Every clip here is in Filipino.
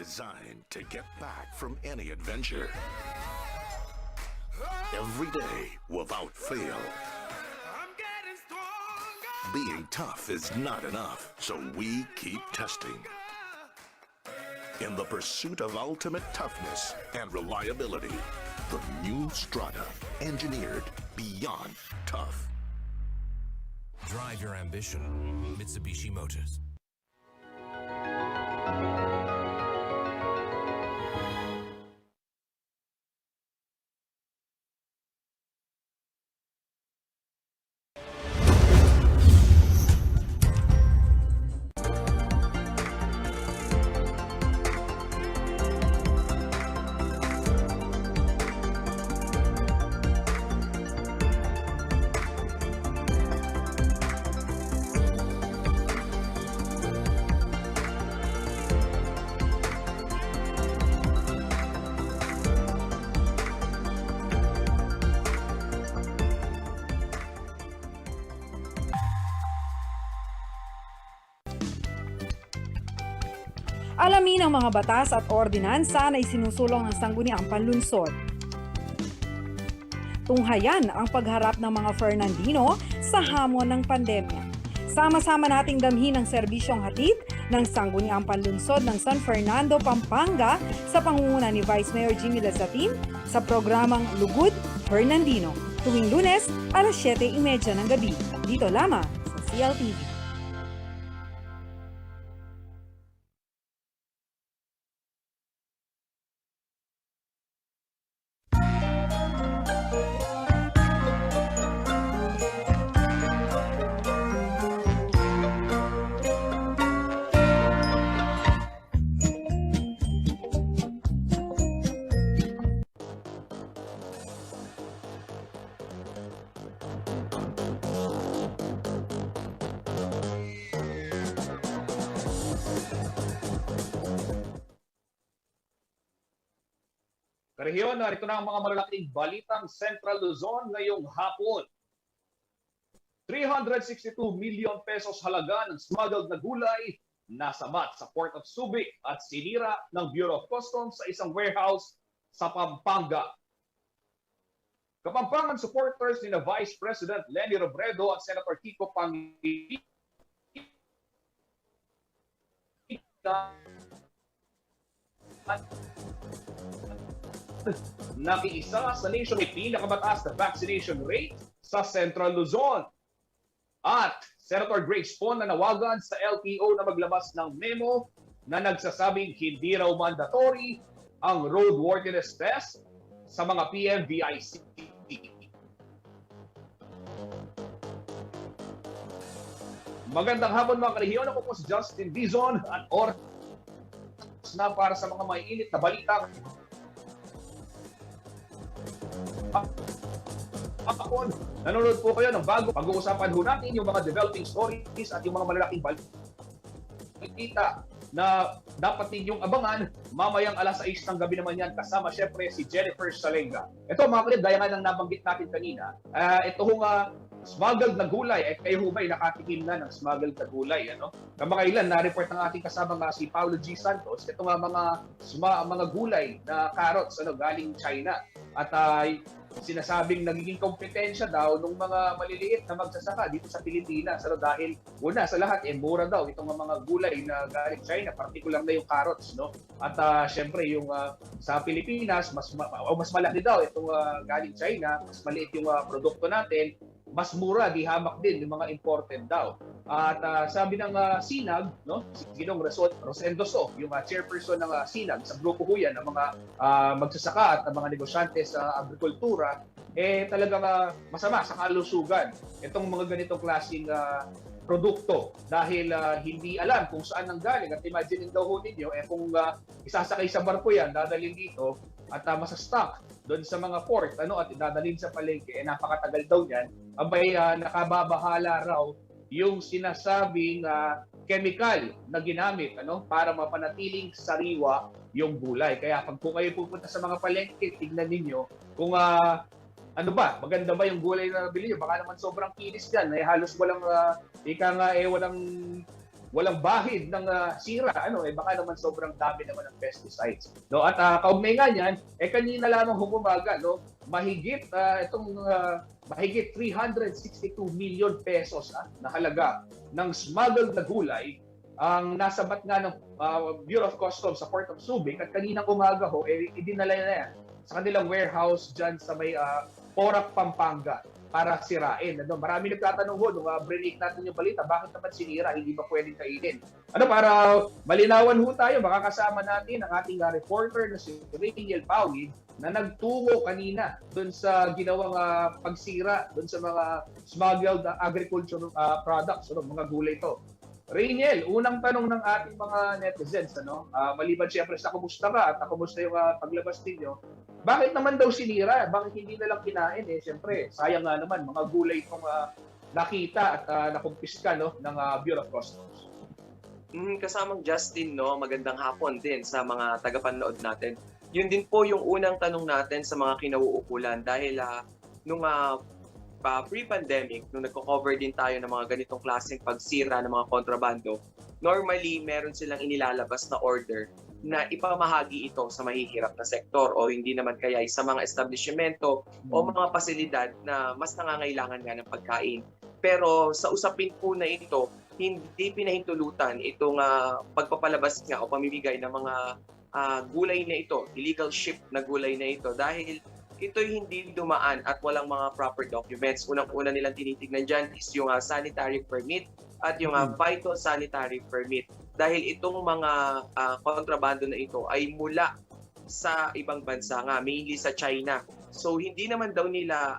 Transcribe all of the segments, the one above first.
designed to get back from any adventure. Every day without fail. Being tough is not enough, so we keep testing. In the pursuit of ultimate toughness and reliability, the new Strata, engineered beyond tough. Drive your ambition. Mitsubishi Motors. Alamin ang mga batas at ordinansa na isinusulong ng Sangguniang Panlunsod. Tunghayan ang pagharap ng mga Fernandino sa hamon ng pandemya. Sama-sama nating damhin ang serbisyong hatid ng Sangguniang Panlunsod ng San Fernando, Pampanga sa pangunguna ni Vice Mayor Jimmy Lazatin sa programang Lugod Fernandino tuwing Lunes alas 7:30 ng gabi dito lamang sa CLTV. Karehiyon, narito na ang mga malalaking balitang Central Luzon ngayong hapon. 362 million pesos halaga ng smuggled na gulay nasabat sa Port of Subic at sinira ng Bureau of Customs sa isang warehouse sa Pampanga. Kapampangan supporters ni na Vice President Leni Robredo at Senator Kiko Pangilinan nakiisa sa nation may pinakamataas na vaccination rate sa Central Luzon. At Senator Grace Poe nanawagan sa LTO na maglabas ng memo na nagsasabing hindi raw mandatory ang roadworthiness test sa mga PMVIC. Magandang hapon mga karehiyon. Ako po si Justin Dizon at oras na para sa mga maiinit na balita. Nanonood po kayo ng bago. Pag-uusapan ho natin yung mga developing stories at yung mga malalaking balita na dapat ninyong abangan. Mamayang alas 6 ng gabi naman yan. Kasama syempre si Jennifer Salenga. Ito mga kalib, gaya nga ng nabanggit natin kanina. Ito hong smuggled na gulay. Kayo ho ba'y nakatikim na ng smuggled na gulay? Ano? Kamakailan, na-report ng ating kasama nga si Paulo G. Santos. Ito nga mga gulay na carrots galing China. At sinasabing nagiging kompetensya daw ng mga maliliit na magsasaka dito sa Pilipinas. Dahil una sa lahat, mura daw itong mga gulay na galing China, particular na yung carrots. No? At syempre, yung sa Pilipinas, mas malaki daw itong galing China, mas maliit yung produkto natin, mas mura, di hamak din yung mga imported daw. At sabi ng SINAG, no, si Ginong Rosendo So, yung chairperson ng SINAG, sa grupo ho yan, ng mga magsasaka at ng mga negosyante sa agrikultura, talagang masama sa kalusugan itong mga ganitong klaseng produkto dahil hindi alam kung saan nanggaling. At imagine daw ho ninyo, kung isasakay sa barko yan, dadalhin dito at masastock doon sa mga port at idadalhin sa palengke, napakatagal daw yan. Abay, nakababahala raw yung sinasabing chemical na ginamit para mapanatiling sariwa yung gulay. Kaya pag po kayo pupunta sa mga palengke, tignan ninyo kung maganda ba yung gulay na nabili nyo. Baka naman sobrang kinis yan. Halos walang, walang walang bahid ng sira, baka naman sobrang dami naman ng pesticides. No? At kaugnay nga niyan, kanina lamang humaga, no? Mahigit 362 million pesos na halaga ng smuggled na gulay ang nasabat nga ng Bureau of Customs sa Port of Subic, at kaninang umaga idinala na yan sa kanilang warehouse dyan sa may Porac, Pampanga para sirain. Marami nagtatanong nung break natin yung balita, bakit naman sinira, hindi ba pwedeng kainin? Para malinawan tayo, baka kasama natin ang ating reporter na si Rainiel Pawid na nagtungo kanina doon sa ginawang pagsira doon sa mga smuggled agricultural products, mga gulay to. Rainiel, unang tanong ng ating mga netizens, maliban siyempre sa kumusta ka at kumusta yung paglabas ninyo, bakit naman daw sinira? Bakit hindi na lang kinain? Siyempre, sayang nga naman, mga gulay itong nakita at nakumpiska ng Bureau of Customs. Kasamang Justin, magandang hapon din sa mga tagapanood natin. Yun din po yung unang tanong natin sa mga kinauukulan dahil nung pre-pandemic, nung nagko-cover din tayo ng mga ganitong klaseng pagsira ng mga kontrabando, normally meron silang inilalabas na order na ipamahagi ito sa mahihirap na sektor o hindi naman kaya sa mga establishmento o mga pasilidad na mas nangangailangan nga ng pagkain. Pero sa usapin po na ito, hindi pinahintulutan itong pagpapalabas nga o pamimigay ng mga gulay na ito, illegal ship na gulay na ito, dahil ito'y hindi dumaan at walang mga proper documents. Unang-una nilang tinitignan dyan is yung sanitary permit at yung phytosanitary permit. Dahil itong mga kontrabando na ito ay mula sa ibang bansa nga, mainly sa China. So hindi naman daw nila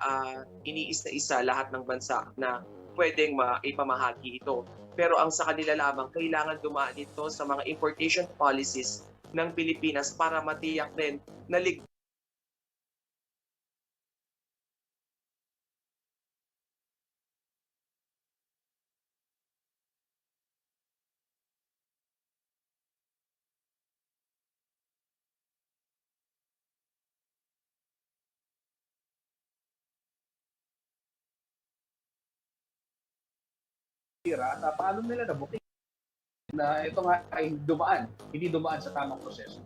iniisa-isa lahat ng bansa na pwedeng ipamahagi ito. Pero ang sa kanila lamang, kailangan dumaan ito sa mga importation policies ng Pilipinas para matiyak din na At paano nila nabuking na ito nga ay hindi dumaan sa tamang proseso?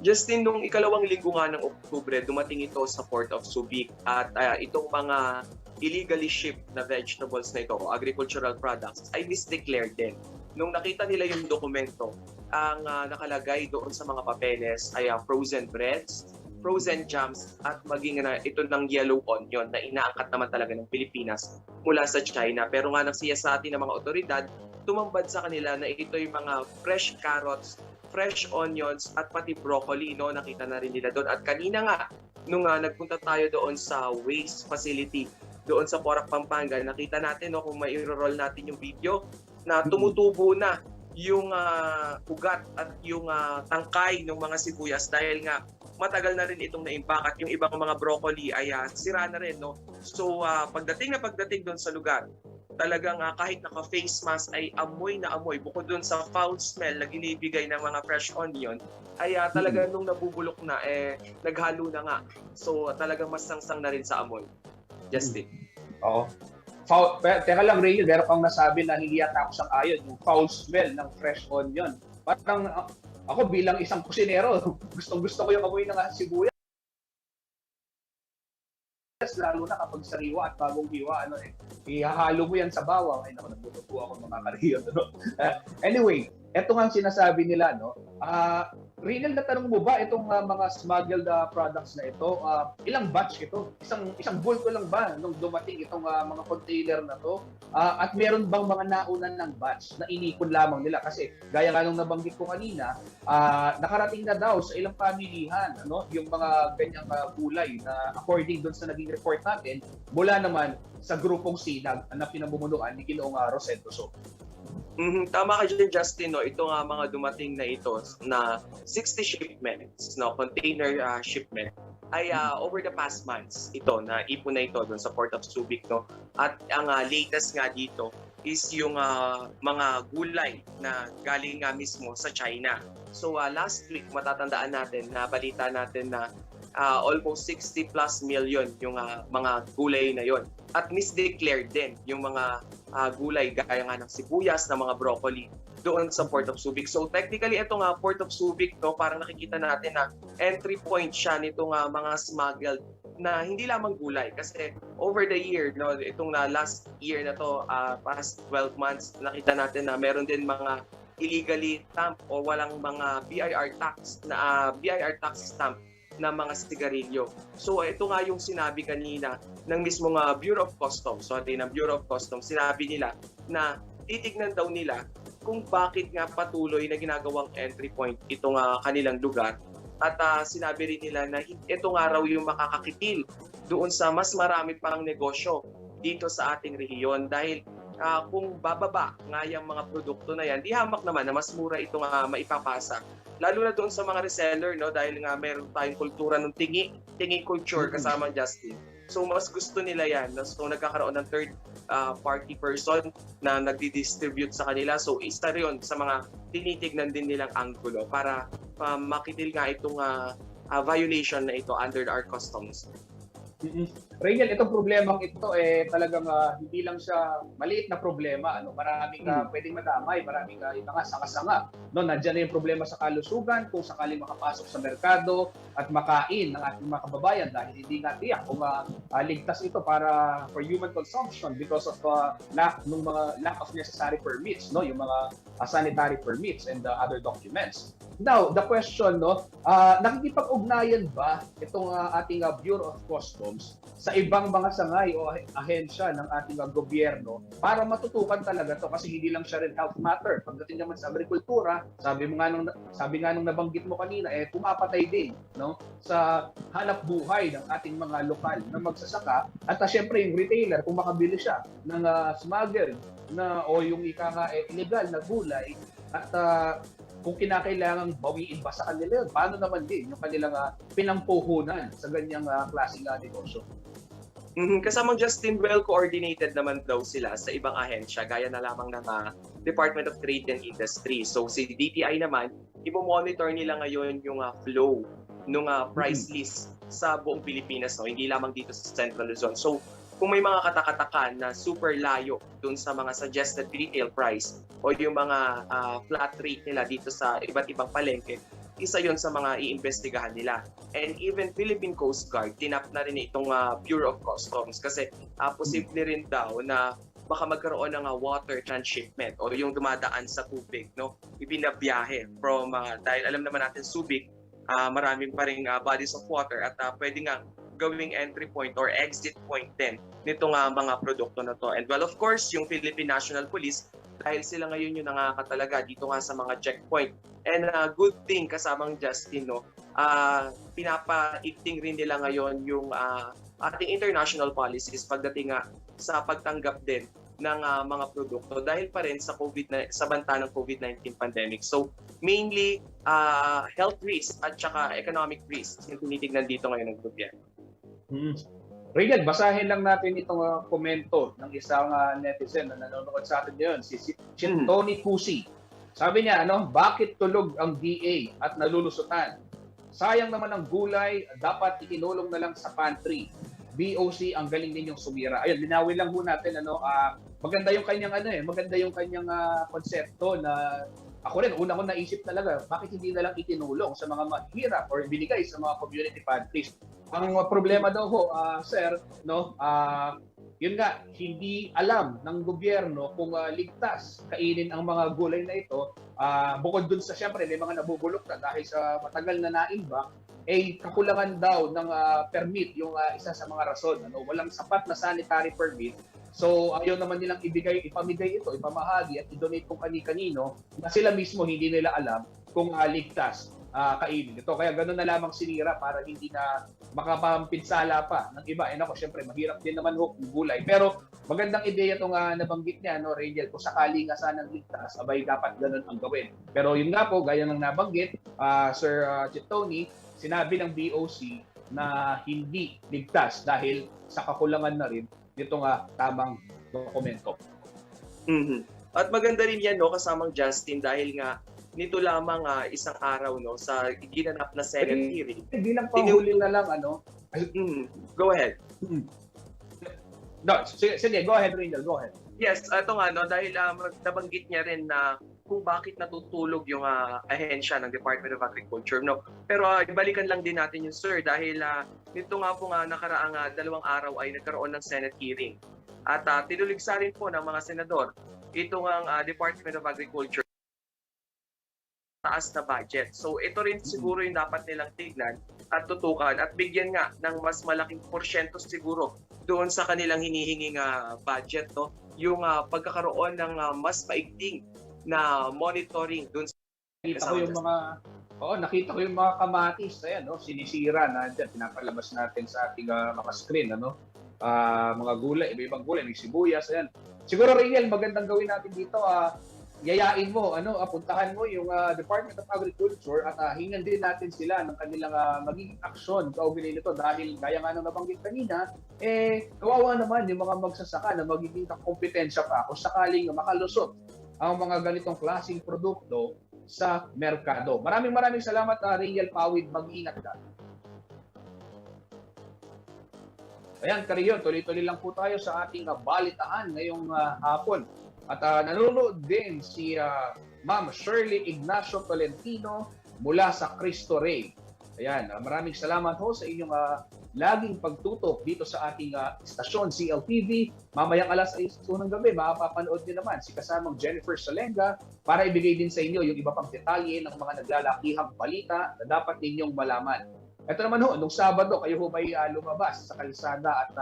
Justin, nung ikalawang linggo nga ng Oktubre, dumating ito sa Port of Subic at itong mga illegally shipped na vegetables na ito o agricultural products ay misdeclared din. Nung nakita nila yung dokumento, ang nakalagay doon sa mga papeles ay frozen breads, frozen jams at maging ito ng yellow onion na inaangkat naman talaga ng Pilipinas mula sa China. Pero nga nagsiyasati ng mga otoridad, tumambad sa kanila na ito yung mga fresh carrots, fresh onions at pati broccoli, nakita na rin nila doon. At kanina nga, nung nagpunta tayo doon sa waste facility, doon sa Porac, Pampanga, nakita natin kung mai-roll natin yung video na tumutubo na yung ugat at yung tangkay ng mga sibuyas dahil nga matagal na rin itong na-impact at yung ibang mga broccoli ay sira na rin. So pagdating doon sa lugar, talagang kahit naka-face mask ay amoy na amoy. Bukod doon sa foul smell na ginibigay ng mga fresh onion, ay talagang nung nabubulok na, naghalo na nga. So talagang mas sangsang na rin sa amoy. Justin. Oo. Teka lang, Ray, meron kang nasabi na hindi yata ako sang-ayon, yung foul smell ng fresh onion. Parang ako bilang isang kusinero, gustong-gusto ko yung amoy ng sibuyas. Lalo na kapag sariwa at bagong hiwa, ihahalo mo yan sa bawang. Ay, nagbuto po ako mga kariyon. Anyway, eto nga sinasabi nila, Rinel, natanong mo ba itong mga smuggled products na ito? Ilang batch ito? Isang bulto lang ba nung dumating itong mga container na to? At meron bang mga nauna ng batch na inikon lamang nila? Kasi gaya nga nung nabanggit ko kanina, nakarating na daw sa ilang pamilihan yung mga ganyang gulay na according doon sa naging report natin, mula naman sa grupong Sinag na pinamumunuan ni Ginoong Rosendo Soto. Tama ka dyan, Justin. Ito nga mga dumating na ito na 60 shipments, container shipment, ay over the past months ito na ipon na ito doon sa Port of Subic. At ang latest nga dito is yung mga gulay na galing nga mismo sa China. So last week, matatandaan natin, balita natin na almost 60 plus million yung mga gulay na yon at misdeclared din yung mga gulay gaya nga ng sibuyas, ng mga broccoli doon sa Port of Subic. So technically ito nga Port of Subic, no, parang nakikita natin na entry point siya nitong mga smuggled na hindi lamang gulay kasi over the year, no, itong last year na to, past 12 months, nakita natin na meron din mga illegally stamped o walang mga BIR tax stamp na mga sigarilyo. So ito nga yung sinabi kanina ng mismo Bureau of Customs. So ng Bureau of Customs, sinabi nila na titignan daw nila kung bakit nga patuloy na ginagawang entry point itong kanilang lugar. At sinabi rin nila na ito nga raw yung makakakitil doon sa mas marami pang negosyo dito sa ating rehiyon dahil kung bababa nga yung mga produkto na yan, di hamak naman na mas mura itong maipapasa. Lalo na doon sa mga reseller, no, dahil nga meron tayong kultura ng tingi culture kasama Justin. So mas gusto nila yan. No? So nagkakaroon ng third party person na nagdi-distribute sa kanila. So isa rin sa mga tinitignan din nilang anggulo para makitil nga itong violation na ito under our customs. Reynel, itong problemang ito talagang hindi lang siya maliit na problema. Maraming pwedeng madamay, maraming sanga-sanga. No, nandiyan na yung problema sa kalusugan kung sakaling makapasok sa merkado at makain ng ating mga kababayan dahil hindi nga tiyak kung ligtas ito para for human consumption because of lack of necessary permits, no, yung mga sanitary permits and other documents. Now, the question, no, nakikipag-ugnayan ba itong ating Bureau of Customs sa ibang mga sangay o ahensya ng ating gobyerno para matutukan talaga to kasi hindi lang siya rin health matter. Pagdating naman sa agrikultura, sabi nga nung nabanggit mo kanina, pumapatay din, no, sa hanap buhay ng ating mga lokal na magsasaka at syempre yung retailer kung makabili siya ng smuggled na o yung illegal na gulay at kung kinakailangang bawiin ba sa kanila yun, paano naman din yung kanilang pinampuhunan sa ganyang klaseng negosyo? Kasamang Justin, well-coordinated naman daw sila sa ibang ahensya, gaya na lamang ng Department of Trade and Industry. So si DTI naman, i-monitor nila ngayon yung flow ng price list sa buong Pilipinas, no? Hindi lamang dito sa Central Luzon. So kung may mga katakatakan na super layo dun sa mga suggested retail price o yung mga flat rate nila dito sa iba't ibang palengke, isa yon sa mga iimbestigahan nila. And even Philippine Coast Guard, tinap na rin itong Bureau of Customs kasi posible rin daw na baka magkaroon ng water transshipment o yung dumadaan sa tubig, no? Ibinabiyahe from, dahil alam naman natin Subic, maraming pa rin bodies of water at pwede nga gawing entry point or exit point din nitong mga produkto na to. And well, of course, yung Philippine National Police, dahil sila ngayon yung nakakatalaga dito nga sa mga checkpoint. And good thing kasamang Justin, no, pinapaigting rin nila ngayon yung ating international policies pagdating nga sa pagtanggap din ng mga produkto dahil pa rin sa banta ng COVID-19 pandemic. So mainly health risk at saka economic risk yung tinitignan dito ngayon ng gobyerno. Reynel, basahin lang natin itong komento ng isang netizen na nanonood sa atin ngayon, si Tony Cusi. Sabi niya, bakit tulog ang DA at nalulusutan? Sayang naman ang gulay, dapat ikinulong na lang sa pantry. BOC, ang galing ninyong sumira. Ayun, linawin lang ho natin, maganda yung kanyang konsepto na ako rin, una ko naisip talaga, bakit hindi na lang itinulong sa mga mahirap or binigay sa mga community pantries? Ang problema daw ho, sir, yun nga, hindi alam ng gobyerno kung ligtas kainin ang mga gulay na ito. Bukod dun sa, siyempre, may mga nabubulok na dahil sa matagal na naimbak, kakulangan daw ng permit yung isa sa mga rason. Walang sapat na sanitary permit. So, ayaw naman nilang ipamigay ito, ipamahagi at i-donate kung kani-kanino na sila mismo hindi nila alam kung ligtas kainin ito. Kaya gano'n na lamang sinira para hindi na makapampinsala pa ng iba. Ako, syempre, mahirap din naman ho yung gulay. Pero magandang ideya itong nabanggit niya, Rangel, kung sakali nga sanang ligtas, abay dapat gano'n ang gawin. Pero yun nga po, gaya ng nabanggit, Sir Tony, sinabi ng BOC na hindi ligtas dahil sa kakulangan na rin nitong tamang dokumento. At maganda rin yan, kasamang Justin, dahil nga nito lamang isang araw sa ginanap na Senate hearing. Bilang panghuli na lang, Go ahead. No, sige, go ahead, Rindel, go ahead. Yes, ito nga, no, dahil nabanggit niya rin na kung bakit natutulog yung ahensya ng Department of Agriculture. No? Pero ibalikan lang din natin yung sir dahil nito nga po nakaraang 2 araw ay nagkaroon ng Senate hearing. At tinuligsa rin po ng mga senador itong ang Department of Agriculture taas na budget. So ito rin siguro yung dapat nilang tignan at tutukan at bigyan nga ng mas malaking porsyento siguro doon sa kanilang hinihinging budget, no? Yung pagkakaroon ng mas maigting na monitoring doon sa nakita ko yung mga kamatis, ayan, no, sinisira na diyan, pinapalabas natin sa ating mga screen, ano? Mga gulay, iba-ibang gulay, may sibuyas, ayan. Siguro, Riel, magandang gawin natin dito, yayain mo, puntahan mo yung Department of Agriculture at hingan din natin sila ng kanilang magiging aksyon kaugnay nito dahil gaya nga nang nabanggit kanina, kawawa naman yung mga magsasaka na magiging kompetensya pa kung sakaling makalusot ang mga ganitong klaseng produkto sa merkado. Maraming salamat, Riel Pawid. Mag-ingat ka. Ayan, Kariyon, tuloy-tuloy lang po tayo sa ating balitaan ngayong hapon. At nanonood din si Ma'am Shirley Ignacio Tolentino mula sa Cristo Rey. Ayan, maraming salamat ho sa inyong laging pagtutok dito sa ating istasyon CLTV. Mamayang 6:00 ng gabi, mapapanood din naman si kasamang Jennifer Salenga para ibigay din sa inyo yung iba pang detalye ng mga naglalakihang balita na dapat ninyong malaman. Ito naman ho, nung Sabado, kayo ho may lumabas sa kalsada at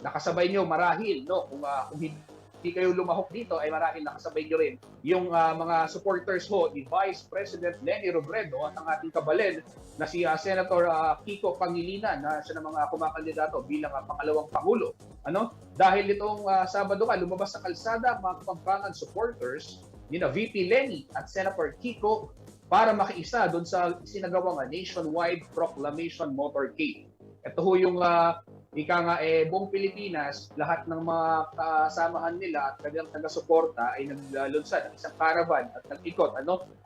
nakasabay nyo marahil, no? Kung hindi kayo lumahok dito, ay marahil nakasabay nyo rin yung mga supporters ho ni Vice President Leni Robredo at ang ating kabalin na si Senator Kiko Pangilinan na siya ng mga kumakandidato bilang pangalawang Pangulo. Dahil itong Sabado lumabas sa kalsada mga Kapampangan supporters ni na VP Leni at Senator Kiko para makiisa doon sa isinagawang nationwide proclamation motorcade. Ito ho yung buong Pilipinas, lahat ng mga kasamahan nila at kanilang taga-suporta ay naglunsad ng isang caravan at nag-ikot.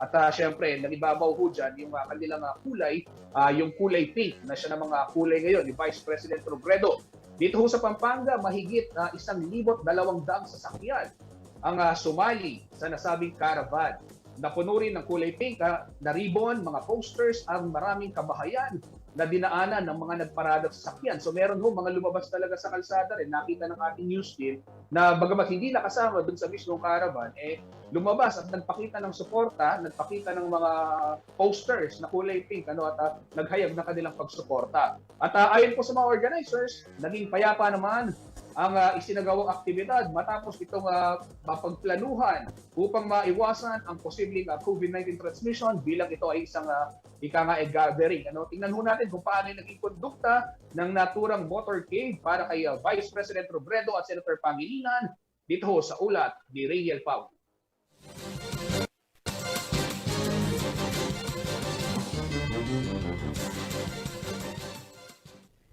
At syempre, nagibabaw ho dyan yung kanilang kulay, yung kulay pink na siya ng mga kulay ngayon ni Vice President Robredo. Dito ho sa Pampanga, mahigit 1,200 sasakyan ang sumali sa nasabing caravan. Napuno rin ng kulay pink na ribbon, mga posters, ang maraming kabahayan na dinaanan ng mga nagparada sa sasakyan. So meron ho mga lumabas talaga sa kalsada rin. Nakita ng ating news team na bagamat hindi nakasama dun sa mismong caravan, lumabas at nagpakita ng suporta, nagpakita ng mga posters na kulay pink at naghayag ng kanilang pagsuporta. At ayon po sa mga organizers, naging payapa naman ang isinagawang aktibidad matapos itong mapagplanuhan upang maiwasan ang posibleng COVID-19 transmission bilang ito ay isang gathering. Tingnan ho natin kung paano yung naging kondukta ng naturang motorcade para kay Vice President Robredo at Senator Pangilinan dito ho sa ulat ni Riel Pau.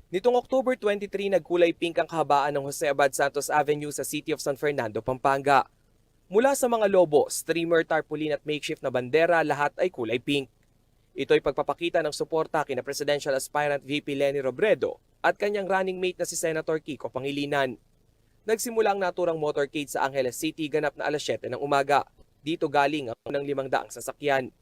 Nitong October 23, nagkulay pink ang kahabaan ng Jose Abad Santos Avenue sa City of San Fernando, Pampanga. Mula sa mga lobo, streamer, tarpaulin at makeshift na bandera, lahat ay kulay pink. Ito ay pagpapakita ng suporta kina Presidential Aspirant VP Leni Robredo at kanyang running mate na si Senator Kiko Pangilinan. Nagsimula ang naturang motorcade sa Angeles City ganap na 7:00 ng umaga. Dito galing ang unang 500 sasakyan.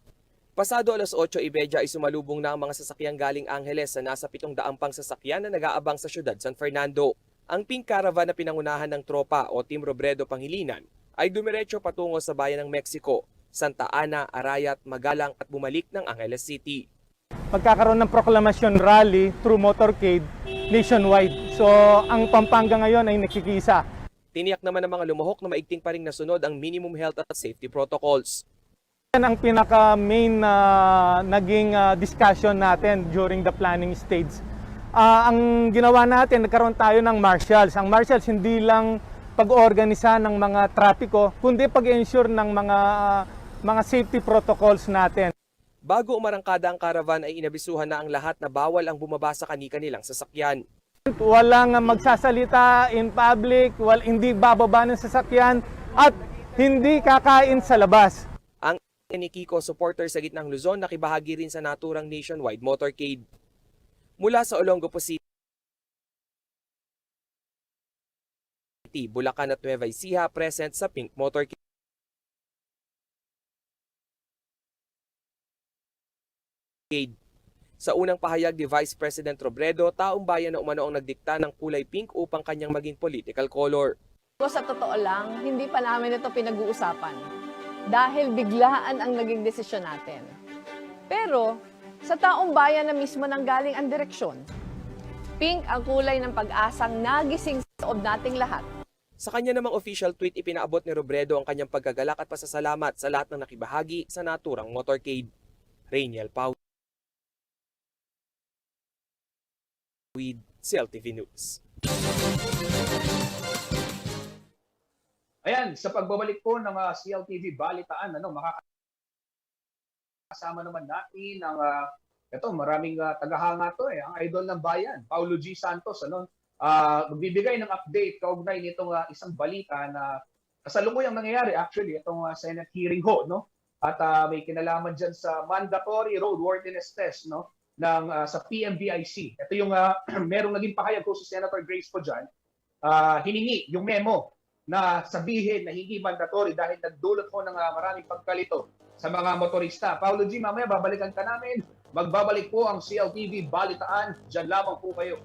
Pasado 8:30 ay sumalubong na ang mga sasakyang galing Angeles sa nasa 700 pang sasakyan na nag-aabang sa siyudad San Fernando. Ang pink caravan na pinangunahan ng tropa o Team Robredo Pangilinan ay dumiretso patungo sa bayan ng Mexico, Santa Ana, Arayat, Magalang at bumalik ng Angeles City. Magkakaroon ng proclamation rally through motorcade nationwide. So ang Pampanga ngayon ay nakikisa. Tiniyak naman ng mga lumahok na maigting pa ring nasunod ang minimum health at safety protocols. Yan ang pinaka-main naging discussion natin during the planning stage. Ang ginawa natin, nagkaroon tayo ng marshals. Ang marshals hindi lang pag-organisa ng mga trapiko, kundi pag-ensure ng mga safety protocols natin. Bago umarangkada ang caravan ay inabisuhan na ang lahat na bawal ang bumaba sa kani-kanilang sasakyan. Walang magsasalita in public, hindi bababa ng sasakyan at hindi kakain sa labas. Ni Kiko supporter sa gitnang Luzon nakibahagi rin sa naturang nationwide motorcade. Mula sa Olongapo City, City, Bulacan at Nueva Ecija present sa Pink Motorcade. Sa unang pahayag ni Vice President Robredo, taong bayan na umano ang nagdikta ng kulay pink upang kanyang maging political color. Sa totoo lang, hindi pa namin ito pinag-uusapan dahil biglaan ang naging desisyon natin. Pero sa taong bayan na mismo nanggaling ang direksyon, pink ang kulay ng pag-asang nagising sa loob nating lahat. Sa kanya namang official tweet, ipinaabot ni Robredo ang kanyang paggagalak at pasasalamat sa lahat ng nakibahagi sa naturang motorcade. Rainiel Pau, with CLTV News. Ayan, sa pagbabalik po ng CLTV Balitaan, makakasama naman natin ang maraming tagahanga to ang idol ng bayan, Paulo G. Santos, magbibigay ng update kaugnay nitong isang balita na kasalukuyang nangyayari actually itong Senate hearing ho, no? At may kinalaman diyan sa mandatory roadworthiness test, no? Sa PMVIC. Ito yung merong naging pahayag ko si Senator Grace po dyan, hiningi yung memo na sabihin na hindi mandatory dahil nagdulot ko ng maraming pagkalito sa mga motorista. Paulo G, mamaya babalikan ka namin. Magbabalik po ang CLTV Balitaan. Diyan lamang po kayo.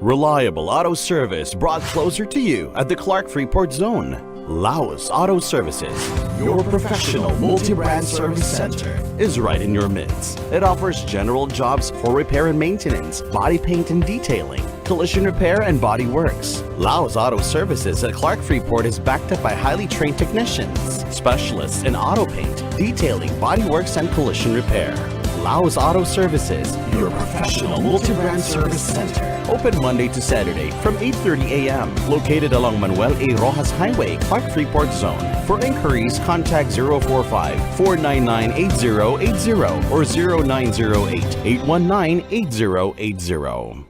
Reliable auto service brought closer to you at the Clark Freeport Zone. Laos Auto Services, your professional multi-brand service center, is right in your midst. It offers general jobs for repair and maintenance, body paint and detailing, collision repair and body works. Laos Auto Services at Clark Freeport is backed up by highly trained technicians, specialists in auto paint, detailing, body works and collision repair. Laos Auto Services, your professional multi-brand service center. Open Monday to Saturday from 8:30 a.m. Located along Manuel A. Rojas Highway, Clark Freeport Zone. For inquiries, contact 045-499-8080 or 0908-819-8080.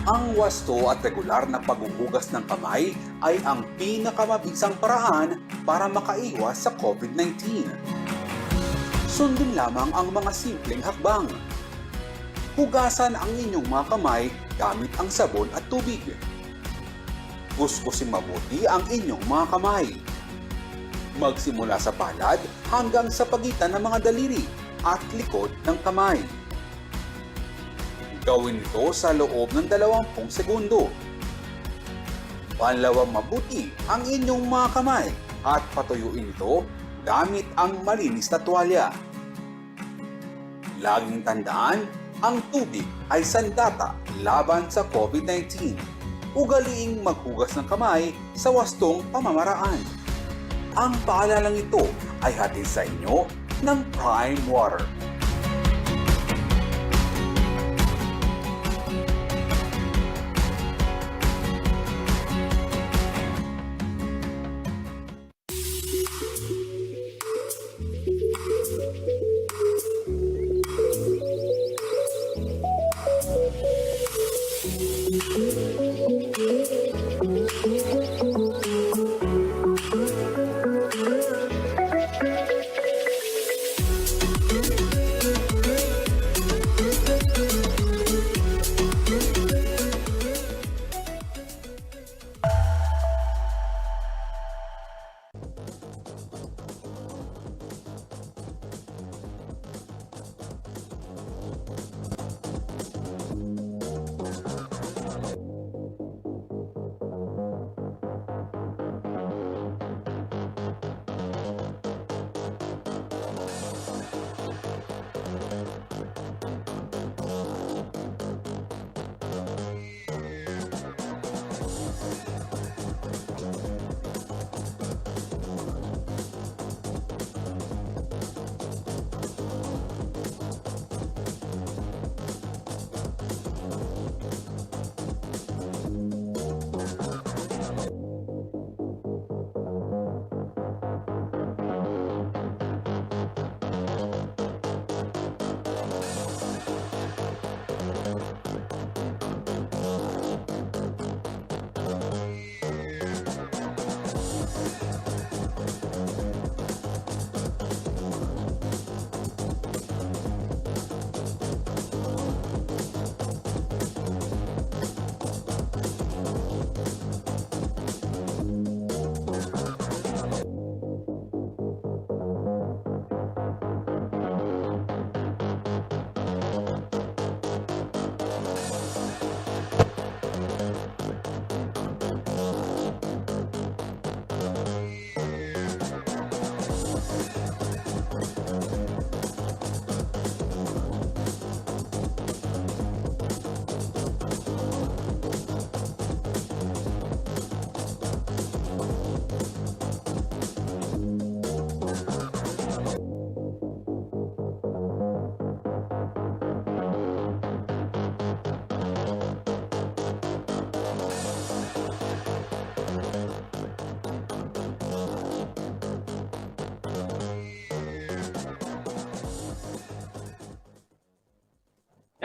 Ang wasto at regular na paghuhugas ng kamay ay ang pinakamabisang paraan para makaiwas sa COVID-19. Sundin lamang ang mga simpleng hakbang. Hugasan ang inyong mga kamay gamit ang sabon at tubig. Kuskusin mabuti ang inyong mga kamay. Magsimula sa palad hanggang sa pagitan ng mga daliri at likod ng kamay. Gawin ito sa loob ng 20 segundo. Banlawang mabuti ang inyong mga kamay at patuyuin ito gamit ang malinis na tuwalya. Laging tandaan, ang tubig ay sandata laban sa COVID-19. Ugaliing maghugas ng kamay sa wastong pamamaraan. Ang paalalang ito ay hatid sa inyo ng Prime Water.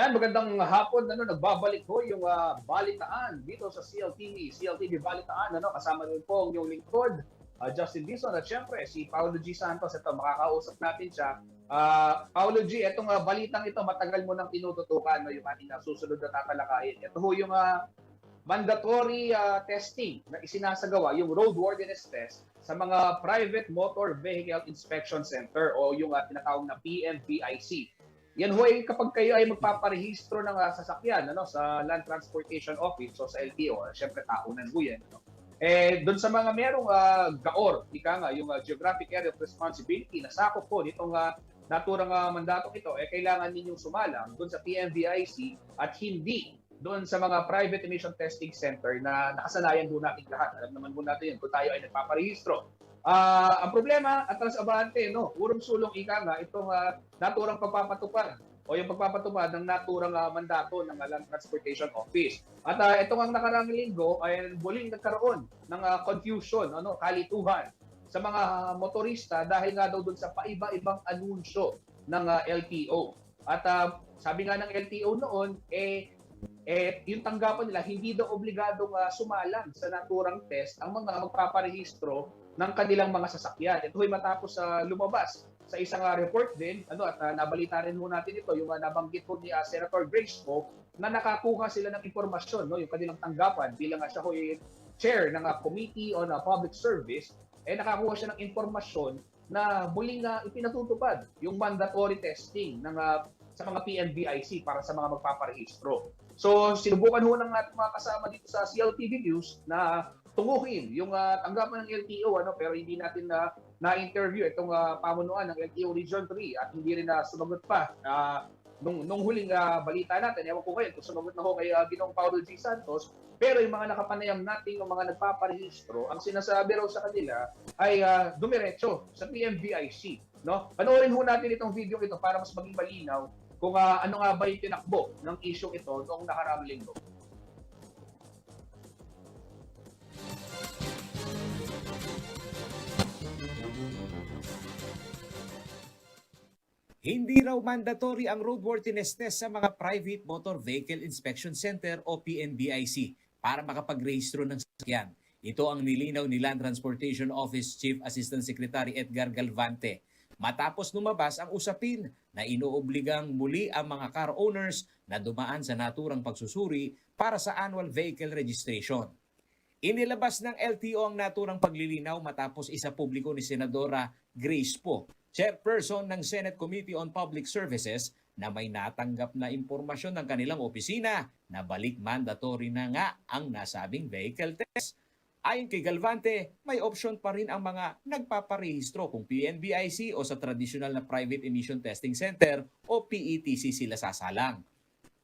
Yan, magandang hapon. Nagbabalik ho yung balitaan dito sa CLTV Balitaan. Kasama rin po ang inyong lingkod, Justin Dizon. At syempre, si Paolo G. Santos. Ito, makakausap natin siya. Paolo G., itong balitang ito, matagal mo nang tinututukan, yung ating susunod na tatalakayin. Ito ho yung mandatory testing na isinasagawa, yung roadworthiness test sa mga private motor vehicle inspection center o yung tinatawag na PMVIC. Yan ho ay kapag kayo ay magpaparehistro ng sasakyan sa Land Transportation Office o sa LTO, syempre taunan ho yan. Doon sa mga merong GAOR, yung Geographic Area of Responsibility, nasakop po nitong naturang mandatong ito, kailangan ninyong sumalang doon sa PMVIC at hindi doon sa mga private emission testing center na nakasanayan po natin lahat. Alam naman po natin yun kung tayo ay nagpaparehistro. Ang problema, atras abante, urong sulong itong naturang pagpapatupad o yung pagpapatupad ng naturang mandato ng Land Transportation Office. At itong ang nakarang linggo ay muling nagkaroon ng confusion, kalituhan sa mga motorista dahil nga daw doon sa paiba-ibang anunsyo ng LTO. At sabi nga ng LTO noon, yung tanggapan nila, hindi daw obligadong sumalang sa naturang test ang mga magpaparehistro ng kanilang mga sasakyan. Ito ay matapos lumabas sa isang report din, at nabalita rin ho natin ito, yung nabanggit po ni Senator Grace po, na nakakuha sila ng impormasyon, yung kanilang tanggapan, bilang siya ko yung chair ng Committee on Public Service, nakakuha siya ng impormasyon na muling ipinatutupad yung mandatory testing sa mga PMVIC para sa mga magpaparehistro. So, sinubukan ho ng ating mga kasama dito sa CLTV News na tunguhin yung tanggapan ng LTO, pero hindi natin na-interview itong pamunuan ng LTO Region 3 at hindi rin sumagot pa. Nung huling balita natin, ewan ko ngayon kung sumagot na ho kay Ginoong Paolo G. Santos, pero yung mga nakapanayam natin, yung mga nagpaparehistro, ang sinasabi raw sa kanila ay dumiretso sa PMVIC. Panoorin ho natin itong video ito para mas maging malinaw kung ano nga ba yung tinakbo ng issue ito noong nakaraang linggo. Hindi raw mandatory ang roadworthiness test sa mga private motor vehicle inspection center o PMVIC para makapagrehistro ng sasakyan. Ito ang nilinaw ni Land Transportation Office Chief Assistant Secretary Edgar Galvante matapos lumabas ang usapin na inuobligang muli ang mga car owners na dumaan sa naturang pagsusuri para sa annual vehicle registration. Inilabas ng LTO ang naturang paglilinaw matapos isa publiko ni Senadora Grace Poe, chairperson ng Senate Committee on Public Services, na may natanggap na impormasyon ng kanilang opisina na balik mandatory na nga ang nasabing vehicle test. Ayon kay Galvante, may option pa rin ang mga nagpaparehistro kung PNVIC o sa traditional na Private Emission Testing Center o PETC sila sasalang.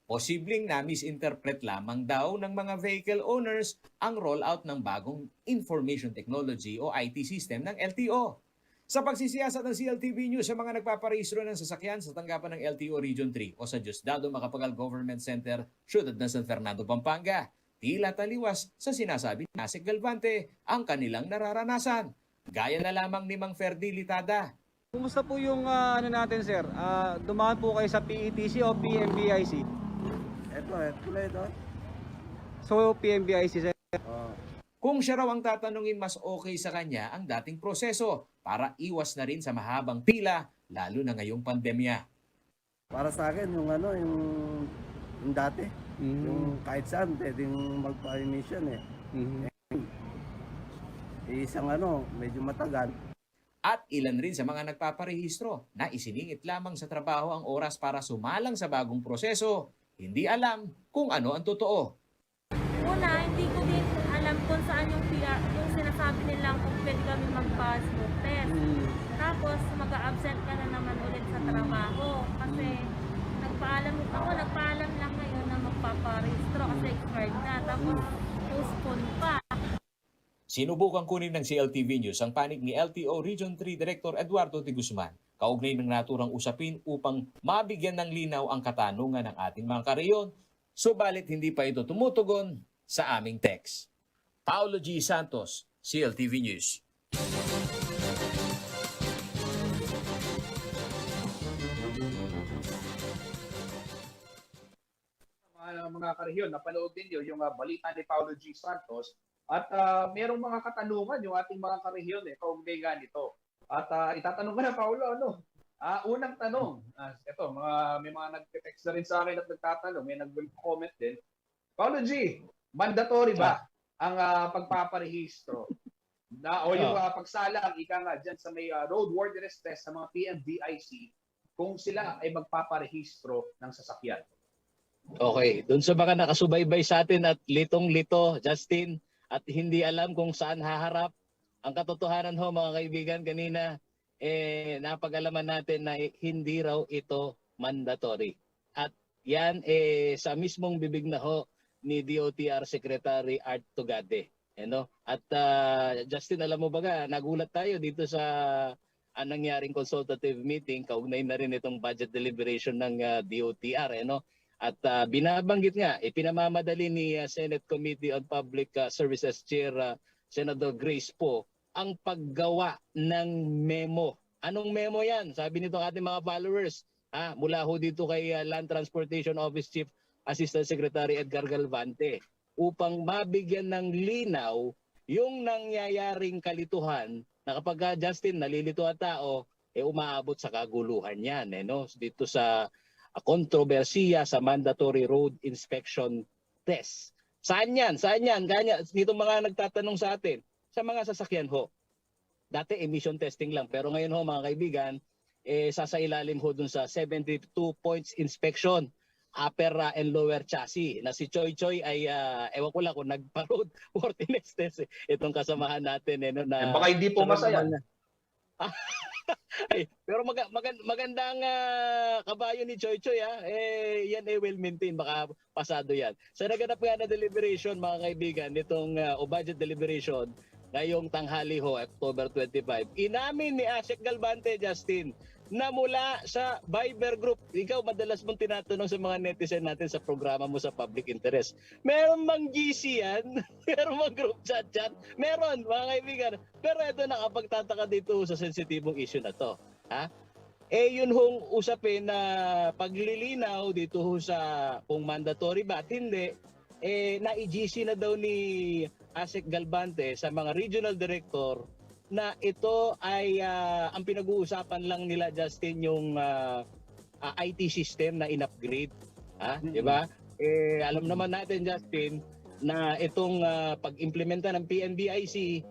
Posibleng na-misinterpret lamang daw ng mga vehicle owners ang rollout ng bagong information technology o IT system ng LTO. Sa pagsisiyasat ng CLTV News sa mga nagpaparehistro ng sasakyan sa tanggapan ng LTO Region 3 o sa Diosdado Macapagal Government Center, Ciudad ng San Fernando, Pampanga, tila taliwas sa sinasabi ni Asik Galvante ang kanilang nararanasan. Gaya na lamang ni Mang Ferdi Litada. Kumusta po yung natin, sir? Dumaan po kayo sa PETC o PMVIC? Ito. So, PMVIC, sir? Kung siya raw ang tatanungin, mas okay sa kanya ang dating proseso para iwas na rin sa mahabang pila, lalo na ngayong pandemya. Para sa akin, yung dati. Yung kahit saan, pwedeng magpa-emission Isang medyo matagal. At ilan rin sa mga nagpaparehistro na isiningit lamang sa trabaho ang oras para sumalang sa bagong proseso, hindi alam kung ano ang totoo. Una, hindi ko din alam kung saan yung sinasabi nilang kung pwede kami magpa-smoke test. Tapos, mag-a-absent ka na naman ulit sa trabaho. Kasi, nagpaalam lang ngayon na magpaparehistro kasi expired na. Tapos, postpone pa. Sinubukan kunin ng CLTV News ang panig ni LTO Region 3 Director Eduardo de Guzman, kaugnay ng naturang usapin upang mabigyan ng linaw ang katanungan ng ating mga kareyon, subalit hindi pa ito tumutugon sa aming text. Paolo G. Santos, CLTV News. mga karehiyon, napanood ninyo yung balita ni Paulo G. Santos at merong mga katanungan yung ating mga karehiyon kaugnay nga nito. At itatanong ko na, Paulo, unang tanong, may mga nag-text na rin sa akin at nagtatanong, may nag-comment din. Paulo G, mandatory ba ang pagpaparehistro o yung pagsalang ika nga dyan sa may roadworthiness test sa mga PMBIC kung sila ay magpaparehistro ng sasakyan? Okay, doon sa mga nakasubaybay sa atin at litong-lito, Justin, at hindi alam kung saan haharap, ang katotohanan ho mga kaibigan kanina, napag-alaman natin na hindi raw ito mandatory. At yan sa mismong bibig na ho ni DOTR Secretary Art Tugade. At Justin, alam mo ba nagulat tayo dito sa nangyaring consultative meeting, kaugnay na rin itong budget deliberation ng DOTR. At binabanggit nga, pinamamadali ni Senate Committee on Public Services Chair Senator Grace Poe ang paggawa ng memo. Anong memo yan? Sabi nito ating mga followers, mula ho dito kay Land Transportation Office Chief Assistant Secretary Edgar Galvante, upang mabigyan ng linaw yung nangyayaring kalituhan na kapag Justin nalilito ang tao, umaabot sa kaguluhan yan. Dito sa kontrobersiya sa mandatory road inspection test. Saan yan? Kanya, dito mga nagtatanong sa atin, sa mga sasakyan ho. Dati emission testing lang, pero ngayon ho mga kaibigan, sasailalim ho dun sa 72 points inspection, upper and lower chassis. Na si Choy Choy ay, ewan ko lang kung nagpa-road worthiness test itong kasamahan natin. Na, baka hindi po masaya. Pero magandang kabayo ni Choy Choy yan well maintained, baka pasado yan. Sa naganap nga na deliberation mga kaibigan, nitong budget deliberation ngayong tanghali ho, October 25, inamin ni Asek Galvante, Justin, na mula sa Viber group, ikaw madalas mong tinatanong sa mga netizen natin sa programa mo sa public interest, meron bang GC yan? Meron bang group chat yan? Meron mga kaibigan. Pero ito nakapagtataka dito sa sensitibong issue na to. Yun hong usapin na paglilinaw dito ho sa kung mandatory ba at hindi, na-GC na daw ni Asek Galvante sa mga regional director na ito ay ang pinag-uusapan lang nila, Justin, yung IT system na in-upgrade. Diba? Alam naman natin, Justin, na itong pag-implementa ng PNBIC,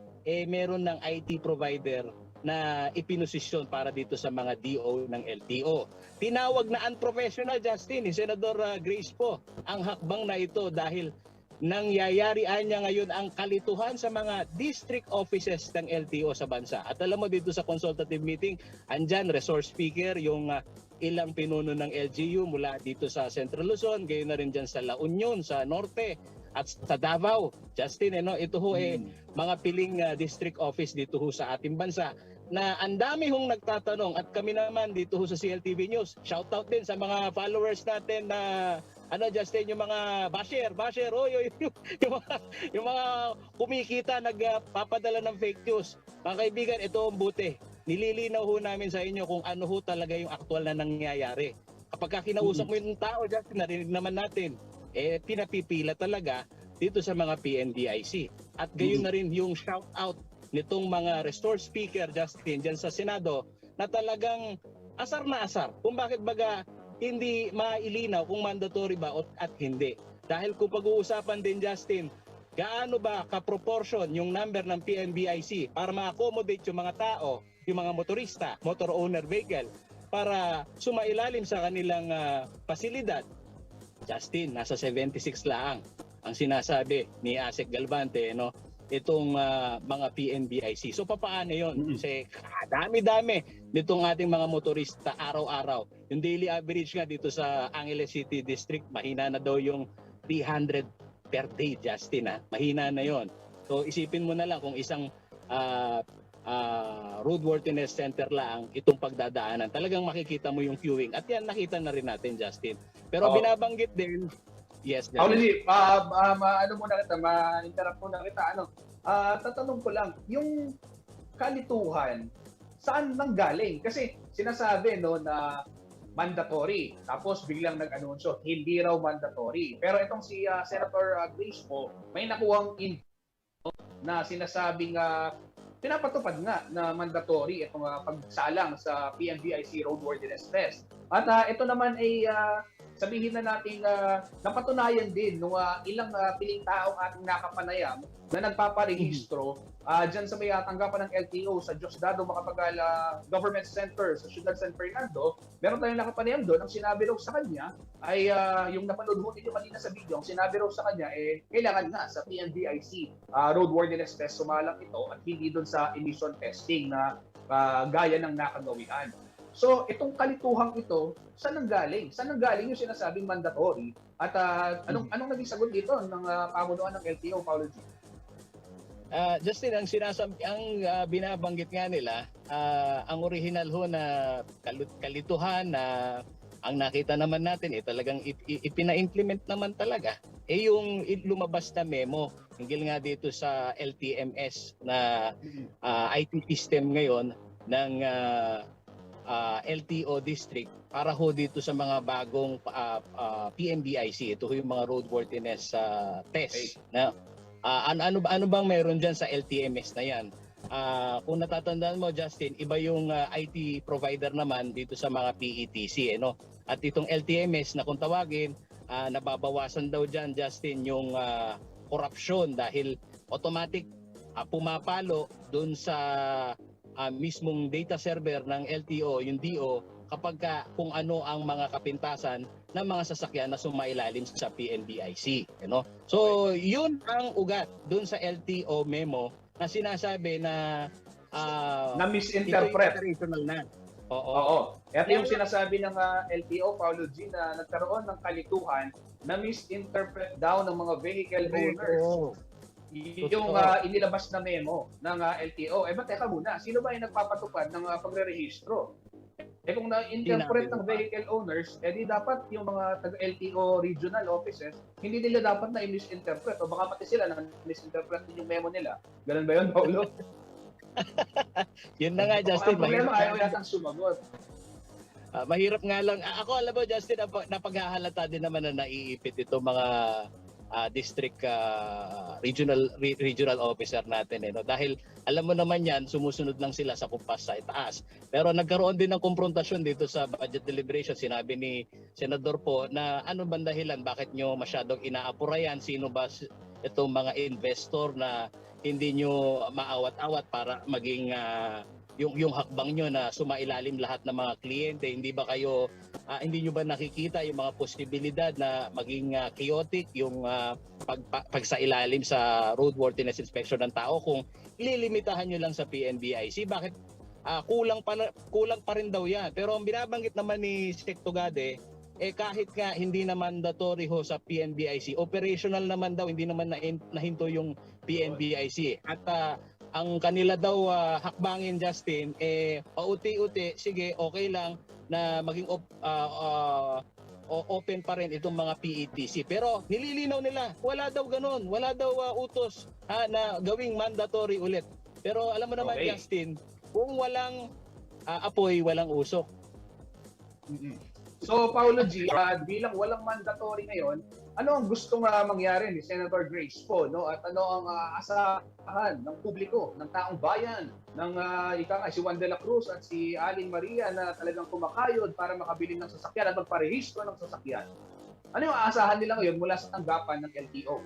meron ng IT provider na ipinosisyon para dito sa mga DO ng LTO. Tinawag na unprofessional, Justin, ni Senador Grace Poe ang hakbang na ito dahil nangyayarian niya ngayon ang kalituhan sa mga district offices ng LTO sa bansa. At alam mo dito sa consultative meeting, andyan resource speaker, yung ilang pinuno ng LGU mula dito sa Central Luzon, gayon na rin dyan sa La Union, sa Norte, at sa Davao. Justin, ito ho mga piling district office dito ho sa ating bansa na ang dami hong nagtatanong at kami naman dito ho sa CLTV News. Shout out din sa mga followers natin na Justin, yung mga basher, yung mga kumikita, nagpapadala ng fake news. Mga kaibigan, ito ang buti. Nililinaw ho namin sa inyo kung ano ho talaga yung aktual na nangyayari. Kapag kinausap mo yung tao, Justin, narinig naman natin, pinapipila talaga dito sa mga PNDIC. At gayon na rin yung shout out nitong mga restore speaker, Justin, dyan sa Senado, na talagang asar na asar. Kung bakit baga hindi mailinaw kung mandatory ba at hindi. Dahil kung pag-uusapan din, Justin, gaano ba ka-proportion yung number ng PNBIC para ma-accommodate yung mga tao, yung mga motorista, motor owner vehicle, para sumailalim sa kanilang pasilidad. Justin, nasa 76 lang ang sinasabi ni Asek Galvante, itong mga PNBIC. So papaano yun? Kasi dami-dami nitong ating mga motorista araw-araw. Yung daily average nga dito sa Angeles City District, mahina na daw yung 300 per day, Justin. Mahina na yon. So isipin mo na lang kung isang roadworthiness center lang itong pagdadaanan. Talagang makikita mo yung queuing. At yan nakita na rin natin, Justin. Pero binabanggit din, yes, Paulo G, ma-interrupt muna kita. Tatanong ko lang, yung kalituhan, saan nanggaling? Kasi sinasabi na mandatory. Tapos biglang nag-anunsyo, hindi raw mandatory. Pero itong si Senator Grace po, may nakuhang info na sinasabing pinapatupad nga na mandatory itong pagsalang sa PNVIC roadworthiness test. At ito naman ay sabihin na natin napatunayan din ng ilang piling taong ating nakapanayam na nagpaparehistro dyan sa may tanggapan ng LTO sa Diosdado Macapagal Government Center sa Ciudad San Fernando. Meron tayong nakapanayam doon. Ang sinabi raw sa kanya ay yung napanood mo ninyo kanina sa video, ang sinabi raw sa kanya kailangan nga sa PNVIC roadworthiness test sumalang ito at hindi doon sa emission testing na gaya ng nakagawian. So, itong kalituhang ito, saan nanggaling? Saan nanggaling yung sinasabing mandatory? At anong naging sagot dito ng pamunuan ng LTO, Paulo G? Justin, ang binabanggit nga nila, ang original ho na kalituhan na ang nakita naman natin, talagang ipina-implement naman talaga. Yung lumabas na memo, hinggil nga dito sa LTMS na IT system ngayon ng LTO district para ho dito sa mga bagong PNVIC. Ito ho yung mga roadworthiness test. Na, ano bang meron dyan sa LTMS na yan? Kung natatandaan mo, Justin, iba yung IT provider naman dito sa mga PETC. At itong LTMS na kung tawagin, nababawasan daw dyan, Justin, yung corruption dahil automatic pumapalo dun sa mismong data server ng LTO, yung DO, kapag kung ano ang mga kapintasan ng mga sasakyan na sumailalim sa PNVIC. So, yun ang ugat dun sa LTO memo na sinasabi na misinterpret. Na. Oo. Ito yung sinasabi ng LTO, Paulo G, na nagkaroon ng kalituhan na misinterpret daw ng mga vehicle owners. Yung inilabas na memo ng LTO. Teka muna, sino ba yung nagpapatupad ng pagre-rehistro? Kung na-interpret ng vehicle owners, di dapat yung mga taga-LTO regional offices, hindi nila dapat na i-misinterpret. O baka pati sila na misinterpret din yung memo nila. Ganun ba yun, Paulo? Yun na nga, Justin. Ang problema, ayaw yatang sumagot. Mahirap nga lang. Ako, alam mo, Justin, napaghahalata din naman na naiipit itong mga district regional officer natin dahil alam mo naman yan, sumusunod lang sila sa kumpas sa itaas. Pero nagkaroon din ng konfrontasyon dito sa budget deliberation. Sinabi ni Senador po na ano bang dahilan, bakit nyo masyadong inaapura yan, sino ba itong mga investor na hindi nyo maawat-awat para maging yung hakbang nyo na sumailalim lahat ng mga kliyente. Hindi ba kayo hindi nyo ba nakikita yung mga posibilidad na maging chaotic yung pagsailalim sa roadworthiness inspection ng tao kung ililimitahan nyo lang sa PNVIC? Bakit kulang pa rin daw yan? Pero ang binabanggit naman ni Sec Tugade, kahit nga hindi na mandatory ho sa PNVIC, operational naman daw, hindi naman nahinto yung PNVIC. At ang kanila daw hakbangin, Justin, pauti-uti, sige, okay lang na maging open pa rin itong mga PETC. Pero nililinaw nila, wala daw ganun, wala daw utos na gawing mandatory ulit. Pero alam mo naman, Justin, kung walang apoy, walang usok. So, Paulo G, bilang walang mandatory ngayon, ano ang gustong mangyari ni Senator Grace po, at ano ang asahan ng publiko, ng taong bayan, ng si Juan de la Cruz at si Aling Maria na talagang kumakayod para makabili ng sasakyan at magparehistro ng sasakyan? Ano yung aasahan nila ngayon mula sa tanggapan ng LTO?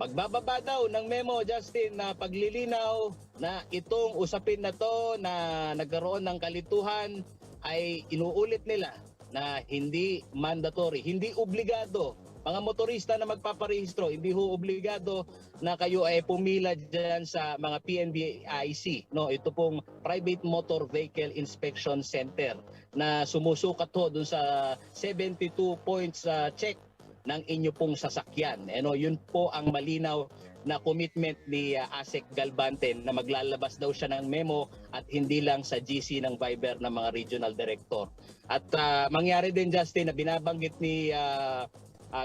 Pagbababa daw ng memo, Justin, na paglilinaw na itong usapin na to na nagkaroon ng kalituhan ay inuulit nila na hindi mandatory, hindi obligado. Mga motorista na magpaparehistro, hindi ho obligado na kayo ay pumila dyan sa mga PNVIC. Ito pong Private Motor Vehicle Inspection Center na sumusukat ho dun sa 72 points check ng inyo pong sasakyan. Yun po ang malinaw na commitment ni ASEC Galvante na maglalabas daw siya ng memo at hindi lang sa GC ng Viber ng mga regional director. At mangyari din, Justin, na binabanggit ni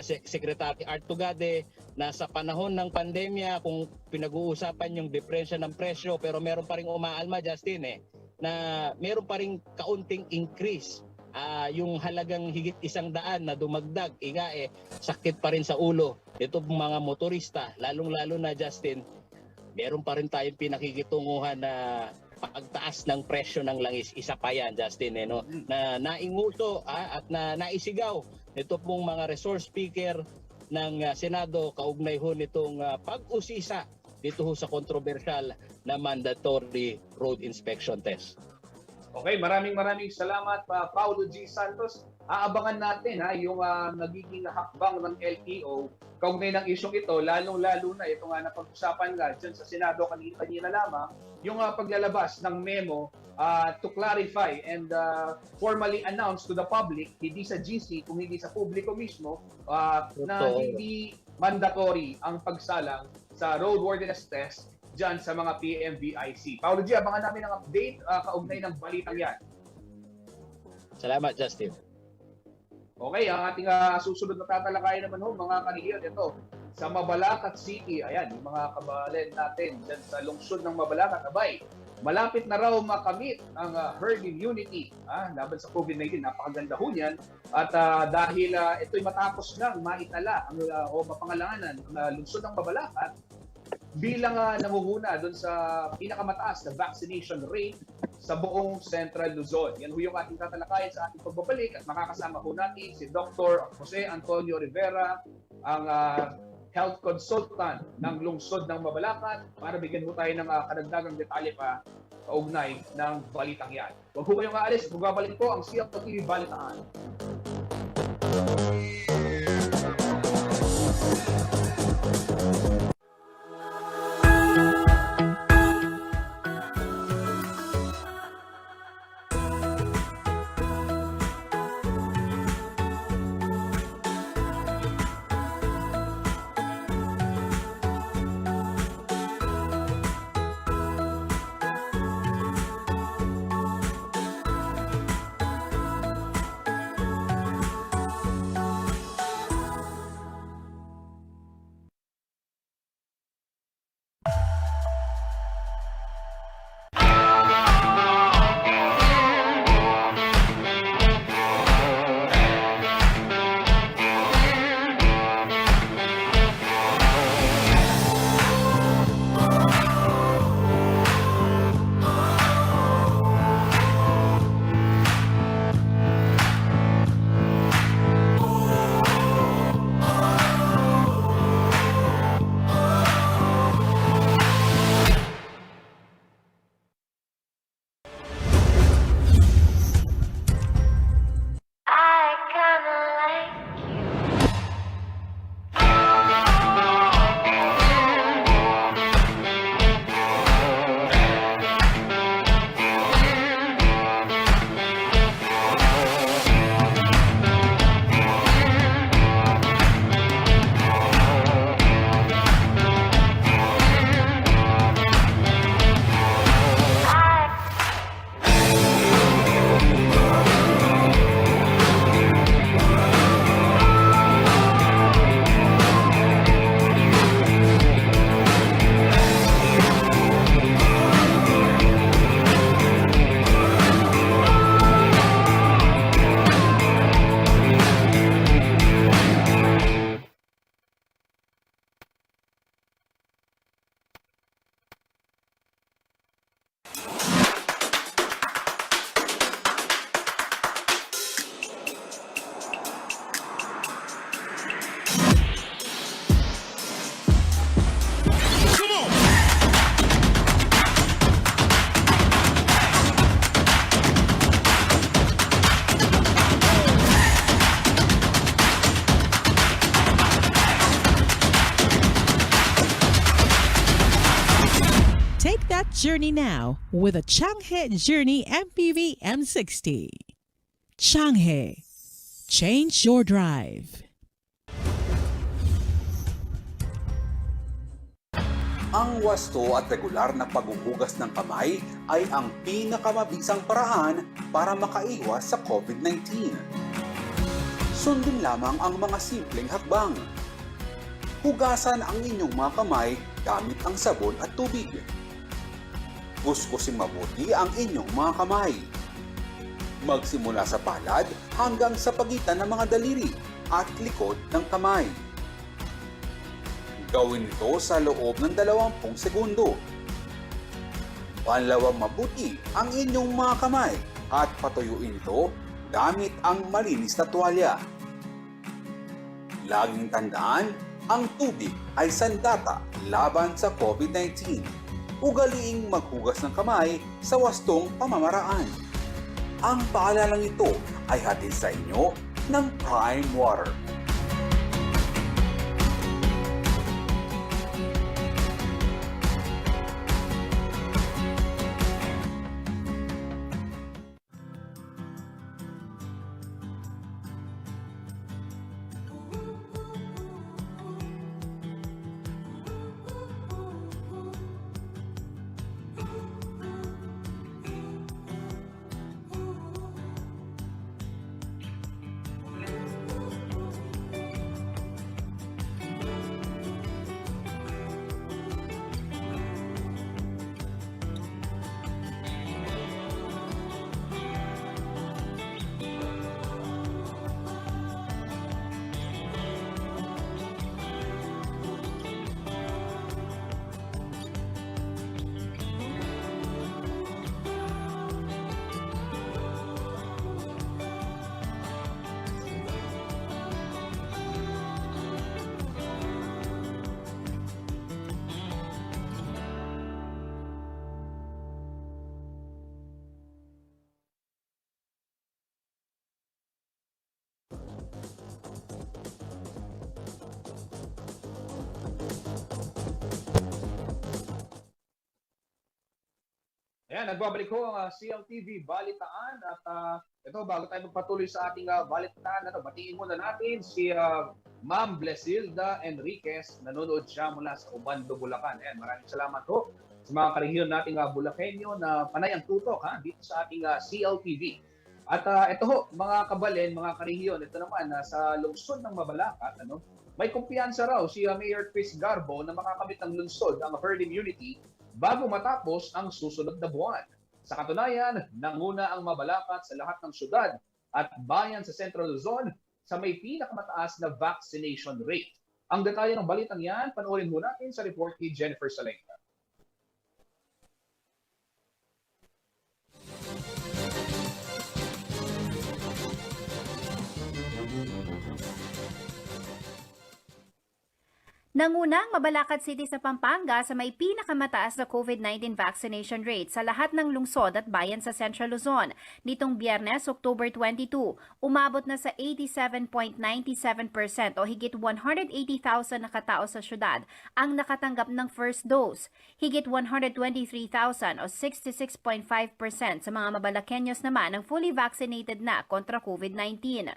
Secretary Art Tugade na sa panahon ng pandemya, kung pinag-uusapan yung diferensya ng presyo pero meron pa ring umaalma, Justin, na meron pa ring kaunting increase yung halagang higit 100 na dumagdag, sakit pa rin sa ulo. Ito pong mga motorista, lalong-lalo na Justin, meron pa rin tayong pinakikitunguhan na pagtaas ng presyo ng langis. Isa pa yan, Justin, no? Na nainguso at na naisigaw nito pong mga resource speaker ng Senado kaugnay ho nitong pag-usisa dito ho sa kontrobersyal na mandatory road inspection test. Okay, maraming salamat Paulo G. Santos. Aabangan natin yung nagiging hakbang ng LTO kaugnay ng isyong ito, lalong-lalo na ito nga napag-usapan nga dyan sa Senado kanina lamang, yung paglalabas ng memo to clarify and formally announce to the public, hindi sa GC kung hindi sa publiko mismo, na hindi mandatory ang pagsalang sa roadworthiness test dyan sa mga PMVIC. Paulo G, abangan namin ang update kaugnay ng balitang yan. Salamat, Justin. Okay, ang ating susunod na tatalakayan naman ho, mga kanilian, ito, sa Mabalacat City. Ayan, yung mga kabalen natin dyan sa lungsod ng Mabalacat. Abay, malapit na raw makamit ang herd immunity laban sa COVID-19. Napakaganda ho yan. At dahil ito'y matapos lang maitala o mapangalanganan ang lungsod ng Mabalacat, bilang nangunguna doon sa pinakamataas na vaccination rate sa buong Central Luzon. Yan ho yung ating tatalakayan sa ating pagbabalik at makakasama ho natin si Dr. Jose Antonio Rivera, ang health consultant ng lungsod ng Mabalacat, para bigyan ho tayo ng kadagdagang detalye pa kaugnay ng balitang yan. Huwag ho kayong aalis, magbabalik po ang CLTV Balitaan. Journey now with a Changhe Journey MPV M60. Changhe, change your drive. Ang wasto at regular na paghuhugas ng kamay ay ang pinakamabisang paraan para makaiwas sa COVID-19. Sundin lamang ang mga simpleng hakbang. Hugasan ang inyong mga kamay gamit ang sabon at tubig. Kuskusin mabuti ang inyong mga kamay. magsimula sa palad hanggang sa pagitan ng mga daliri at likod ng kamay. Gawin ito sa loob ng 20 segundo. Panlawang mabuti ang inyong mga kamay at patuyuin ito gamit ang malinis na tuwalya. Laging tandaan, ang tubig ay sandata laban sa COVID-19. Ugaliing maghugas ng kamay sa wastong pamamaraan. Ang paalalang ito ay hatid sa inyo ng Prime Water. Ayan, nagbabalik ko ang CLTV Balitaan at ito bago tayo magpatuloy sa ating balitaan, batiin muna natin si Ma'am Blesilda Enriquez, nanonood siya mula sa Ubando, Bulacan. Ayan, maraming salamat ho sa mga karehiyon nating Bulakenyo na panayang tutok dito sa ating CLTV. At ito ho, mga kabalen, mga karehiyon, ito naman sa lungsod ng Mabalacat, may kumpiyansa raw si Mayor Chris Garbo na makakamit ng lungsod ang herd immunity bago matapos ang susunod na buwan. Sa katunayan, nanguna ang Mabalacat sa lahat ng syudad at bayan sa Central Luzon sa may pinakamataas na vaccination rate. Ang detalye ng balitang yan, panoorin mo natin sa report ni Jennifer Salenga. Nanguna ang Mabalacat City sa Pampanga sa may pinakamataas na COVID-19 vaccination rate sa lahat ng lungsod at bayan sa Central Luzon. Nitong Biyernes, October 22, umabot na sa 87.97% o higit 180,000 na katao sa syudad ang nakatanggap ng first dose. Higit 123,000 o 66.5% sa mga Mabalakenyos naman ang fully vaccinated na kontra COVID-19.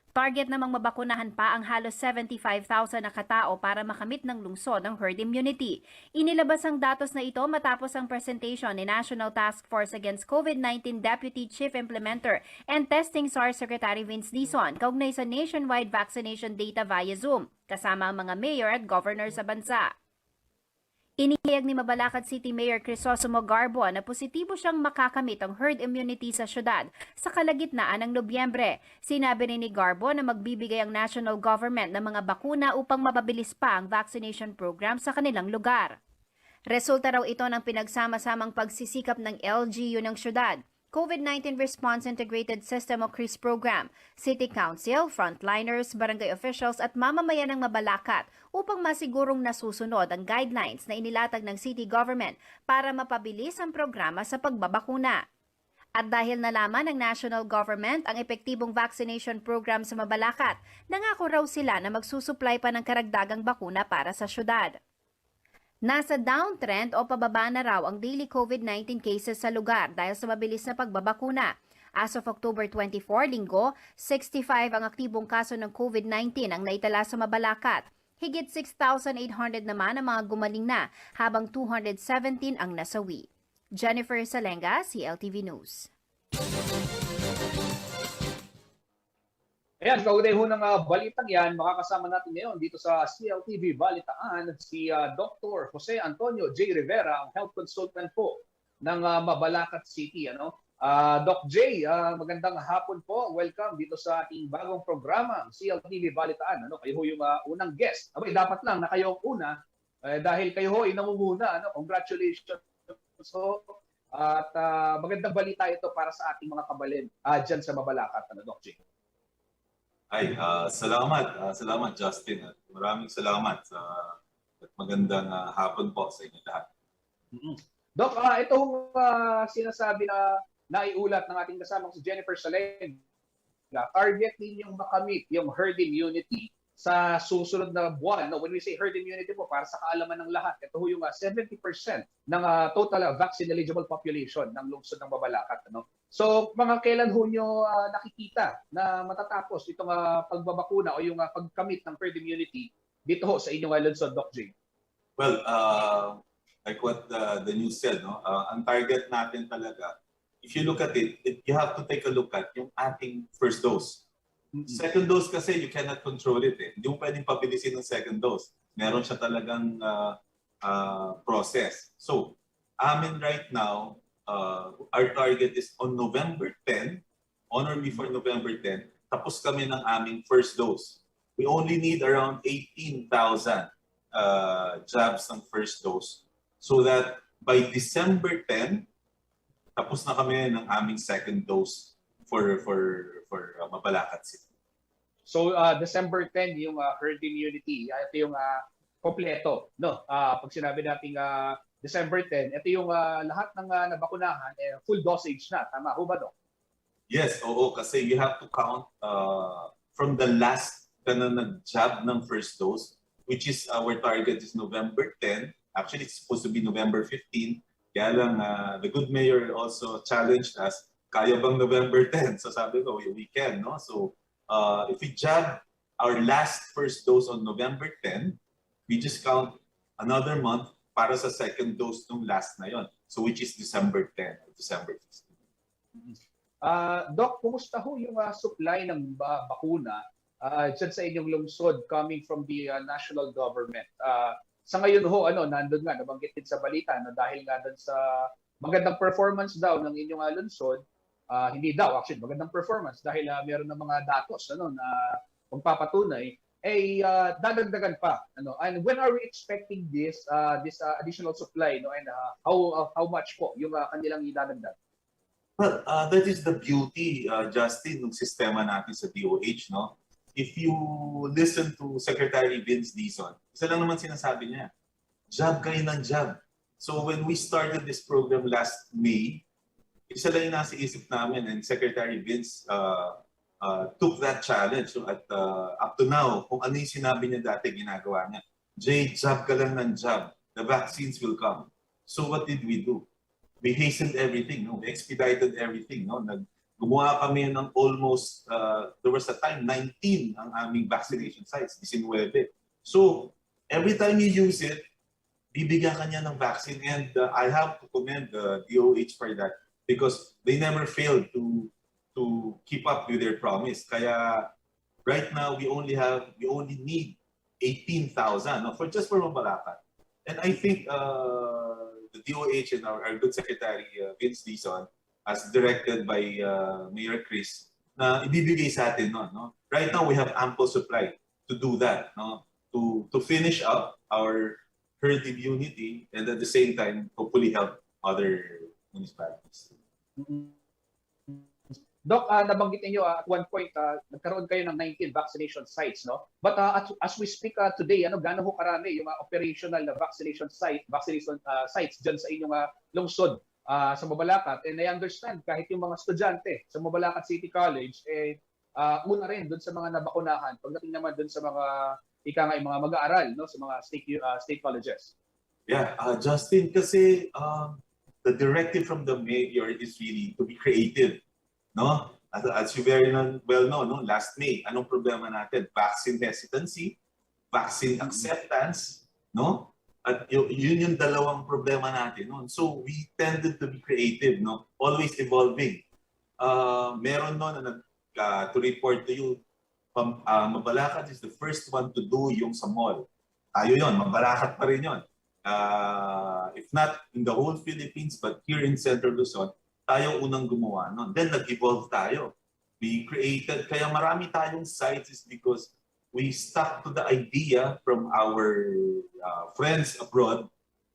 Target namang mabakunahan pa ang halos 75,000 na katao para makamit ng lungsod ang herd immunity. Inilabas ang datos na ito matapos ang presentation ni National Task Force Against COVID-19 Deputy Chief Implementer and Testing SARS Secretary Vince Dizon kaugnay sa nationwide vaccination data via Zoom, kasama ang mga mayor at governor sa bansa. Inihayag ni Mabalacat City Mayor Crisostomo Garbo na positibo siyang makakamit ang herd immunity sa syudad sa kalagitnaan ng Nobyembre. Sinabi ni Garbo na magbibigay ang national government ng mga bakuna upang mapabilis pa ang vaccination program sa kanilang lugar. Resulta raw ito ng pinagsama-samang pagsisikap ng LGU ng syudad, COVID-19 Response Integrated System o CRIS program, City Council, frontliners, barangay officials at mamamayan ng Mabalacat upang masigurong nasusunod ang guidelines na inilatag ng city government para mapabilis ang programa sa pagbabakuna. At dahil nalaman ng national government ang epektibong vaccination program sa Mabalacat, nangako raw sila na magsusupply pa ng karagdagang bakuna para sa syudad. Nasa downtrend o pababa na raw ang daily COVID-19 cases sa lugar dahil sa mabilis na pagbabakuna. As of October 24, Linggo, 65 ang aktibong kaso ng COVID-19 ang naitala sa Mabalacat. Higit 6,800 naman ang mga gumaling na, habang 217 ang nasawi. Jennifer Salenga, CLTV News. Ayan, kaugnay ho ng balitang yan, makakasama natin ngayon dito sa CLTV Balitaan si Dr. Jose Antonio J. Rivera, ang health consultant po ng Mabalacat City. Doc J, magandang hapon po. Welcome dito sa ating bagong programa, CLTV Balitaan. Kayo ho yung unang guest. Abay, dapat lang na kayo ang una dahil kayo ho ay nangunguna. Congratulations. So, at magandang balita ito para sa ating mga kabalin dyan sa Mabalacat, Doc J. Ay, salamat. Salamat, Justin. At maraming salamat at magandang hapon po sa inyo lahat. Doc, itong sinasabi na naiulat ng ating kasamang si Jennifer Salenga, target ninyong makamit yung herd immunity sa susunod na buwan. When we say herd immunity po, para sa kaalaman ng lahat, ito yung 70% ng total vaccine-eligible population ng lungsod ng Mabalacat. So, mga kailan ho nyo nakikita na matatapos itong pagbabakuna o yung pagkamit ng herd immunity dito ho sa inyong lungsod, Doc J? Well, like what the news said, ang target natin talaga, if you look at it, you have to take a look at yung ating first dose. Second dose kasi, you cannot control it. Hindi mo pwedeng pabilisin ng second dose. Meron siya talagang process. So, amin right now, our target is on November 10, on or before November 10, tapos kami ng aming first dose. We only need around 18,000 jabs ng first dose so that by December 10, tapos na kami ng aming second dose for Mabalacat City. So December 10 yung herd immunity, ito yung kompleto, no? Pag sinabi nating December 10, ito yung lahat ng nabakunahan full dosage na, tama ho ba, no? Yes, oo, kasi you have to count from the last ka na nag-jab ng first dose, which is our target is November 10. Actually, it's supposed to be November 15. Kaya lang, the good mayor also challenged us, kaya bang November 10? So sabi ko, we can, no? So if we jab our last first dose on November 10, we just count another month para sa second dose nung last na yon. So which is December 10 or December 15. Doc, kumusta ho yung supply ng bakuna dyan sa inyong lungsod coming from the national government? Sa ngayon ho, nandun nga, nabanggit din sa balita na dahil nga dun sa magandang performance daw ng inyong lungsod, hindi daw, actually, magandang performance dahil meron ng mga datos na magpapatunay, dadagdagan pa. And when are we expecting this additional supply? And how much po yung kanilang idadagdag? Well, that is the beauty, Justin, ng sistema natin sa DOH, no? If you listen to Secretary Vince Dizon, isa lang naman sinasabi niya, jab kayo ng jab. So when we started this program last May, isa lang yung nasa isip namin, and Secretary Vince took that challenge. So at up to now, kung ano yung sinabi niya dati, ginagawa niya. Jay, jab ka lang ng jab. The vaccines will come. So what did we do? We hastened everything, no? We expedited everything, no? Gumawa kami ng almost, there was a time, 19 ang aming vaccination sites, 19. So, every time you use it, bibigyan ka niya ng vaccine. And I have to commend the DOH for that because they never failed to keep up with their promise. Kaya, right now, we only need 18,000 for Mabalacat. And I think the DOH and our good Secretary, Vince Dizon, as directed by Mayor Chris, na ibibigay sa atin, no? Right now, we have ample supply to do that, no? To finish up our herd immunity and at the same time, hopefully help other municipalities. Doc, nabanggit niyo at one point, nagkaroon kayo ng 19 vaccination sites, no? But as we speak today, gaano ho karami yung operational na vaccination sites dyan sa inyong lungsod? Sa Mabalacat, and I understand kahit yung mga estudyante sa Mabalacat City College, una rin doon sa mga nabakunahan, pagdating naman doon sa mga mga mag-aaral, no, sa mga state colleges. Yeah, Justin, kasi the directive from the mayor is really to be creative, no? As you very well know, no, last May, anong problema natin? Vaccine hesitancy, vaccine acceptance, no? At yun yung dalawang problema natin. No? So we tended to be creative, no? Always evolving. Meron na to report to you, Mabalacat is the first one to do yung sa mall. Tayo yun, Mabalacat pa rin yun. If not in the whole Philippines, but here in Central Luzon, tayo unang gumawa nun. Then nag-evolve tayo. We created, kaya marami tayong sites is because we stuck to the idea from our friends abroad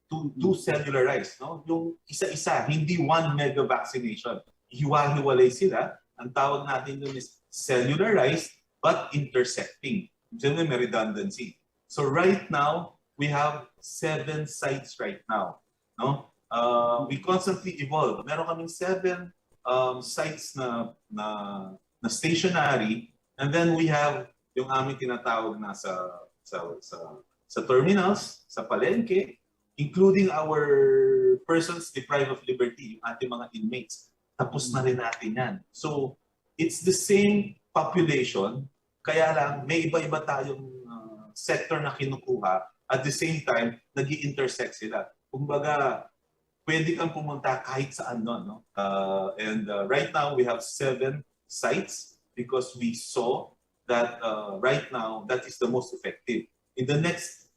to cellularize. No? Yung isa-isa, hindi one mega vaccination. Hiwa-hiwalay sila. Ang tawag natin doon is cellularized but intersecting. Diyan may redundancy. So right now, we have 7 sites right now. No? We constantly evolve. Meron kaming 7 sites na stationary, and then we have yung aming tinatawag na sa terminals, sa palengke, including our persons deprived of liberty, yung ating mga inmates. Tapos na rin natin yan. So, it's the same population, kaya lang may iba-iba tayong sector na kinukuha, at the same time, nag-i-intersect sila. Kumbaga, pwede kang pumunta kahit saan nun. No? Right now, we have 7 sites because we saw that right now, that is the most effective. In the next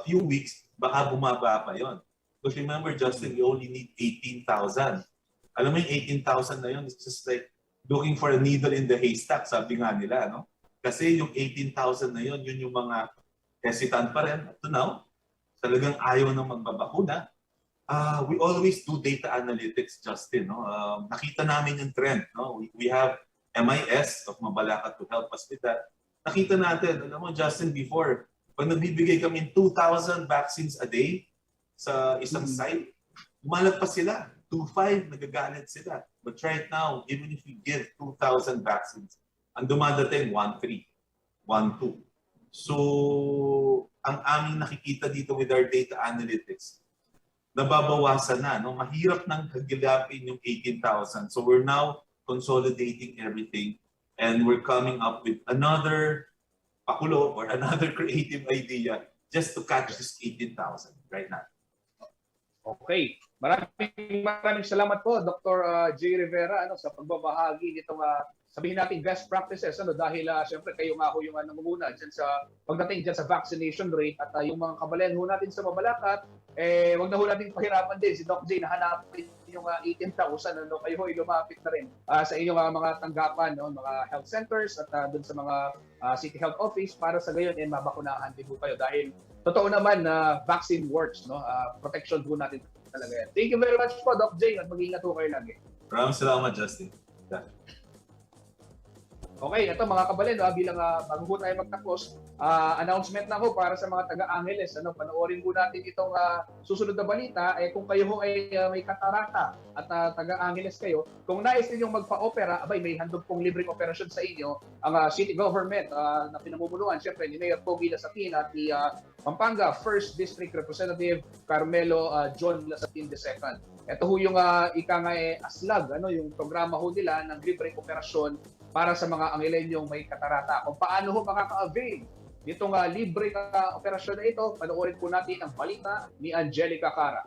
few weeks, baka bumaba pa yon. Because remember, Justin, we only need 18,000. Alam mo yung 18,000 na yun, it's just like looking for a needle in the haystack, sabi nga nila. No? Kasi yung 18,000 na yun, yun yung mga hesitant pa rin. Up to now, talagang ayaw na magbabakuna. We always do data analytics, Justin. No? Nakita namin yung trend. No? We have MIS of Mabalacat to help us with that. Nakita natin, alam mo, Justin, before, pag nagbibigay kami 2,000 vaccines a day sa isang site, umalagpas sila. 2,500, nagagalit sila. But right now, even if we give 2,000 vaccines, ang dumadating 1,300, 1,200. So, ang aming nakikita dito with our data analytics, nababawasan na. No? Mahirap nang hagilapin yung 18,000. So, we're now consolidating everything, and we're coming up with another pakulo or another creative idea just to catch this 18,000 right now. Okay. Maraming salamat po, Dr. J. Rivera, sa pagbabahagi nitong sabihin natin best practices, dahil siyempre kayo nga ho yung nangunguna dyan sa pagdating dyan sa vaccination rate, at yung mga kababayan ho natin sa Mabalacat, wag na ho natin pahirapan din si Doc J na hanapin yung 18,000, kayo ho lumapit na rin sa inyong mga tanggapan, mga health centers at dun sa mga city health office, para sa gayon mabakunahan din ho kayo, dahil totoo naman na vaccine works, protection ho natin talaga yan. Thank you very much po, Doc J, at mag-ingat ho kayo lagi. Maraming salamat, Justin. Okay, ito mga kabalin, bilang bago po tayo magtapos, announcement na ho para sa mga taga-Angeles. Panoorin po natin itong susunod na balita. Kung kayo ho ay may katarata at taga-Angeles kayo, kung nais ninyong magpa-opera, may handog pong libreng operasyon sa inyo ang city government na pinamumunuan, siyempre, ni Mayor Pogi Lasatin at ni Pampanga 1st District Representative Carmelo John Lasatin II. Ito ho yung aslag, yung programa ho nila ng libreng operasyon para sa mga Angelenyong may katarata. Kung paano ho makaka-avail nitong libreng operasyon na ito, panoorin po natin ang balita ni Angelica Cara.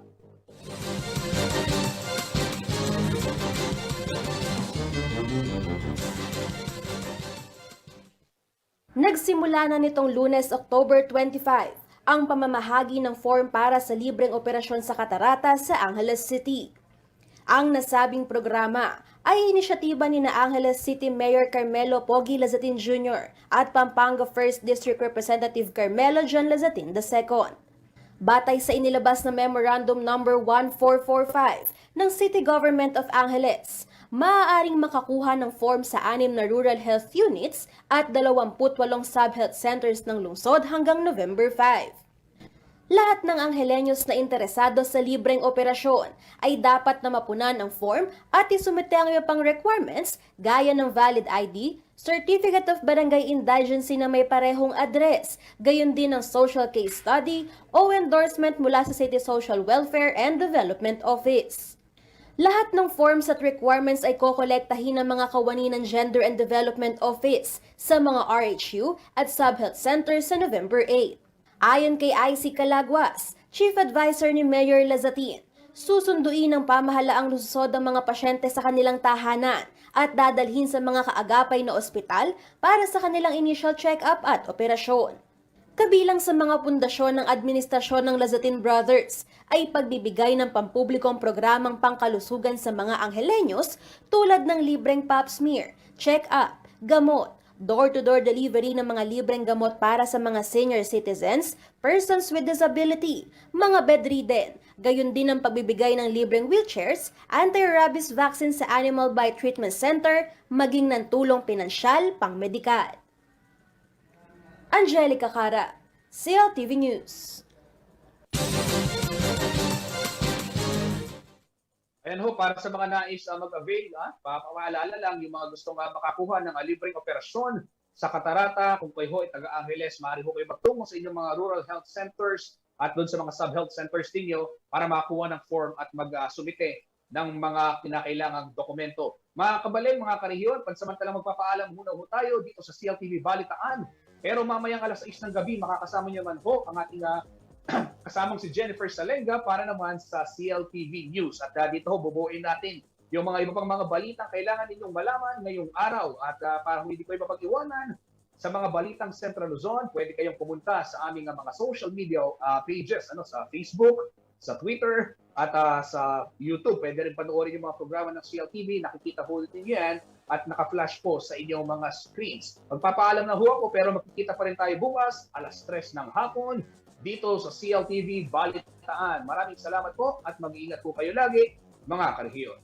Nagsimula na nitong Lunes, October 25, ang pamamahagi ng form para sa libreng operasyon sa katarata sa Angeles City. Ang nasabing programa ay inisyatiba ni Angeles City Mayor Carmelo Pogi Lazatin Jr. at Pampanga 1st District Representative Carmelo John Lazatin II. Batay sa inilabas na Memorandum No. 1445 ng City Government of Angeles, maaaring makakuha ng form sa 6 na rural health units at 28 sub-health centers ng lungsod hanggang November 5. Lahat ng Angelenyos na interesado sa libreng operasyon ay dapat na mapunan ang form at isumite ang iba pang requirements gaya ng valid ID, Certificate of Barangay Indigency na may parehong address, gayon din ang social case study o endorsement mula sa City Social Welfare and Development Office. Lahat ng forms at requirements ay kokolektahin ng mga kawani ng Gender and Development Office sa mga RHU at sub-health centers sa November 8. Ayon kay IC Calagwas, Chief Advisor ni Mayor Lazatin, susunduin ng pamahalaang lusod ang mga pasyente sa kanilang tahanan at dadalhin sa mga kaagapay na ospital para sa kanilang initial check-up at operasyon. Kabilang sa mga pundasyon ng administrasyon ng Lazatin Brothers ay pagbibigay ng pampublikong programang pangkalusugan sa mga Angelenyos tulad ng libreng pap smear, check-up, gamot, door-to-door delivery ng mga libreng gamot para sa mga senior citizens, persons with disability, mga bedridden, gayon din ang pagbibigay ng libreng wheelchairs, anti-rabies vaccine sa Animal Bite Treatment Center, maging ng tulong pinansyal pang-medikal. Angelica Cara, CLTV News. Ayan ho, para sa mga nais mag-avail, papaalala lang yung mga gustong makakuha ng libreng operasyon sa Catarata. Kung kayo ho ay taga-Angeles, maaari ho kayo magtungo sa inyong mga rural health centers at doon sa mga sub-health centers ninyo para makakuha ng form at mag-sumite ng mga kinakailangang dokumento. Mga kabaleng, mga karehiyon, pansamantalang magpapaalam muna ho tayo dito sa CLTV Balitaan. Pero mamayang alas 6 ng gabi, makakasama niyo man po ang ating kasamang si Jennifer Salenga para naman sa CLTV News. At dito ho, bubuuin natin yung mga iba pang mga balitang kailangan ninyong malaman ngayong araw. At para hindi ko ipapag-iwanan sa mga balitang Central Luzon, pwede kayong pumunta sa aming mga social media pages, sa Facebook, sa Twitter, at sa YouTube. Pwede rin panoorin yung mga programa ng CLTV. Nakikita po ninyo yan at naka-flash po sa inyong mga screens. Magpapaalam na ho ako pero makikita pa rin tayo bukas alas 3 ng hapon dito sa CLTV Balitaan. Maraming salamat po at mag-iingat po kayo lagi, mga karehiyon.